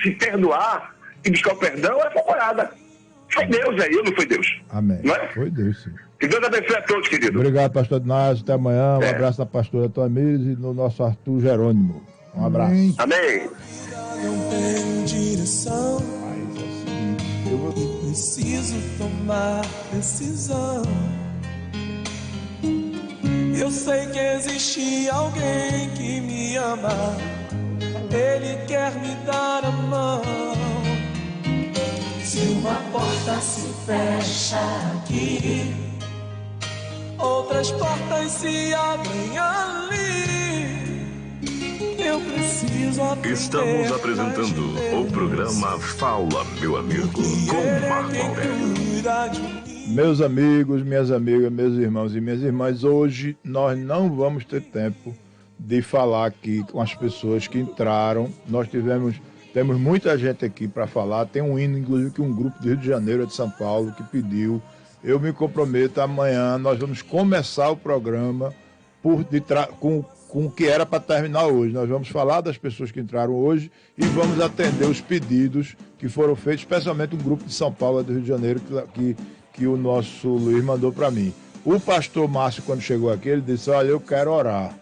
se perdoar e buscar o perdão, ela foi curada. Foi Deus aí, ou não foi Deus? Amém. Não é? Foi Deus, sim. Que Deus abençoe a todos, querido. Obrigado, pastor Ednásio. Até amanhã. Um abraço da pastora Tamires e do nosso Arthur Jerônimo. Um abraço. Amém. Não tenho direção. Eu preciso tomar decisão. Eu sei que existe alguém que me ama. Ele quer me dar a mão. Se uma porta se fecha aqui, outras portas se abrem ali. Eu preciso aprender. Estamos apresentando o programa Fala, meu amigo, com Marco Aurélio. Meus amigos, minhas amigas, meus irmãos e minhas irmãs, hoje nós não vamos ter tempo de falar aqui com as pessoas que entraram. Nós temos muita gente aqui para falar. Tem um hino, inclusive, que um grupo do Rio de Janeiro, de São Paulo, que pediu. Eu me comprometo, amanhã nós vamos começar o programa com o que era para terminar hoje. Nós vamos falar das pessoas que entraram hoje e vamos atender os pedidos que foram feitos, especialmente um grupo de São Paulo, do Rio de Janeiro, que o nosso Luiz mandou para mim. O pastor Márcio, quando chegou aqui, ele disse, olha, eu quero orar.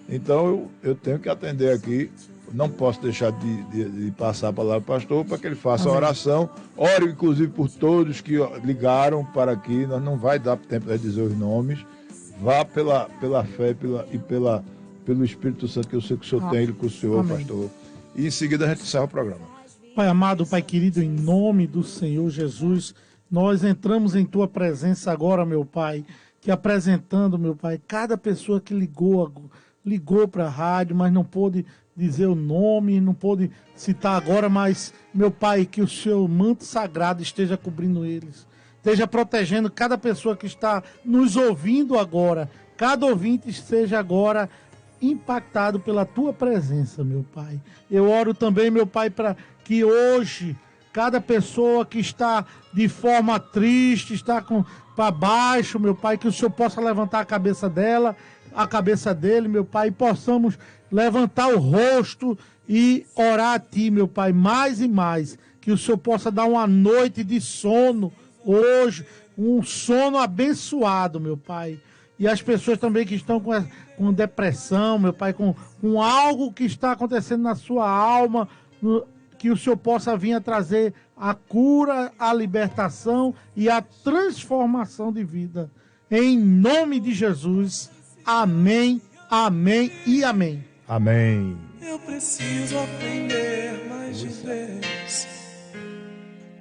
Então eu tenho que atender aqui. Não posso deixar de passar a palavra ao pastor para que ele faça a oração. Ore, inclusive, por todos que ligaram para aqui. Nós não vai dar tempo de dizer os nomes. Vá pela fé pelo Espírito Santo que eu sei que o Senhor tem, ele com o Senhor, pastor. E em seguida a gente encerra o programa. Pai amado, Pai querido, em nome do Senhor Jesus, nós entramos em Tua presença agora, meu Pai, te apresentando, meu Pai, cada pessoa que ligou para a rádio, mas não pôde dizer o nome, não pôde citar agora, mas, meu Pai, que o seu manto sagrado esteja cobrindo eles, esteja protegendo cada pessoa que está nos ouvindo agora, cada ouvinte esteja agora impactado pela tua presença, meu Pai. Eu oro também, meu Pai, para que hoje cada pessoa que está de forma triste, está para baixo, meu Pai, que o Senhor possa levantar a cabeça dela, a cabeça dele, meu Pai, e possamos levantar o rosto e orar a Ti, meu Pai, mais e mais, que o Senhor possa dar uma noite de sono hoje, um sono abençoado, meu Pai. E as pessoas também que estão com depressão, meu Pai, com algo que está acontecendo na sua alma, que o Senhor possa vir a trazer a cura, a libertação e a transformação de vida. Em nome de Jesus. Amém, amém e amém. Amém. Eu preciso aprender mais de Deus,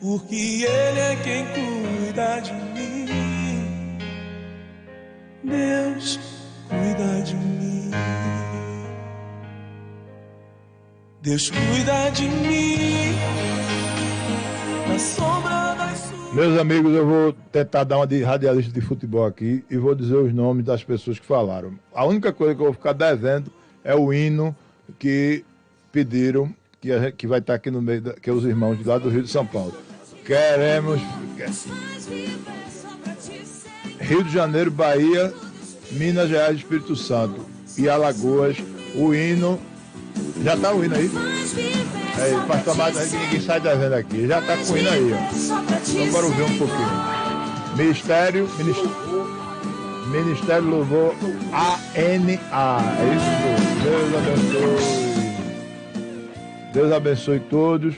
porque Ele é quem cuida de mim. Deus cuida de mim. Deus cuida de mim. Na sombra das suas... Meus amigos, eu vou tentar dar uma de radialista de futebol aqui e vou dizer os nomes das pessoas que falaram. A única coisa que eu vou ficar devendo é o hino que pediram, que vai estar aqui no meio, que é os irmãos de lá do Rio de São Paulo. Queremos... Rio de Janeiro, Bahia, Minas Gerais, Espírito Santo e Alagoas, o hino... Já está o hino aí? Aí, pastor Márcio, aí que ninguém sai devendo aqui. Já está com o hino aí, ó. Então bora ouvir um pouquinho. Ministério Louvor ANA. É isso, Deus abençoe todos.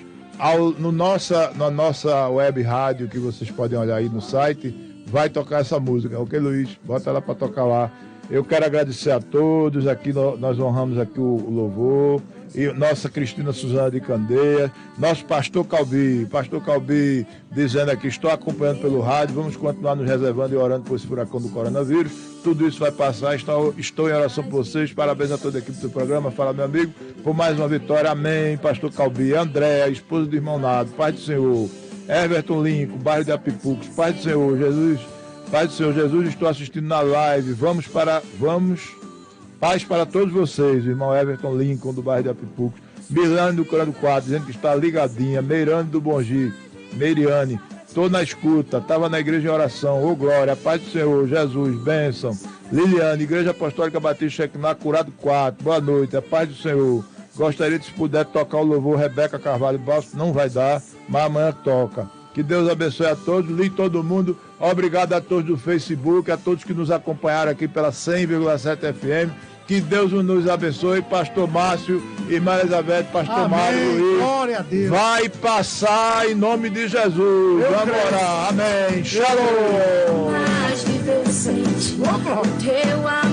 Na nossa web rádio, que vocês podem olhar aí no site, vai tocar essa música. Ok, Luiz? Bota ela para tocar lá. Eu quero agradecer a todos. Aqui nós honramos aqui o louvor. E nossa Cristina Suzana de Candeias, nosso pastor Calbi, dizendo aqui, estou acompanhando pelo rádio, vamos continuar nos reservando e orando por esse furacão do coronavírus. Tudo isso vai passar, estou em oração por vocês. Parabéns a toda a equipe do programa. Fala, meu amigo, por mais uma vitória. Amém. Pastor Calbi, André, esposa do irmão Nado, Pai do Senhor, Everton Lincoln, bairro de Apipucos, Pai do Senhor, Jesus, Pai do Senhor Jesus, estou assistindo na live. Paz para todos vocês, irmão Everton Lincoln, do bairro de Apipucos, Milane do Corando 4, dizendo que está ligadinha, Meirane do Bongi, Meiriane, estou na escuta, estava na igreja em oração, ô glória, paz do Senhor, Jesus, bênção, Liliane, Igreja Apostólica Batista Shekinah, Curado 4, boa noite, a paz do Senhor, gostaria de, se puder, tocar o louvor Rebeca Carvalho Balso, não vai dar, mas amanhã toca. Que Deus abençoe a todos, ligue todo mundo. Obrigado a todos do Facebook, a todos que nos acompanharam aqui pela 100,7 FM. Que Deus nos abençoe. Pastor Márcio, Irmã Elizabeth, Pastor Mário Luiz. Glória a Deus. Vai passar em nome de Jesus. Vamos orar. Amém. Shalom. Mas viver sem ti, o teu amor.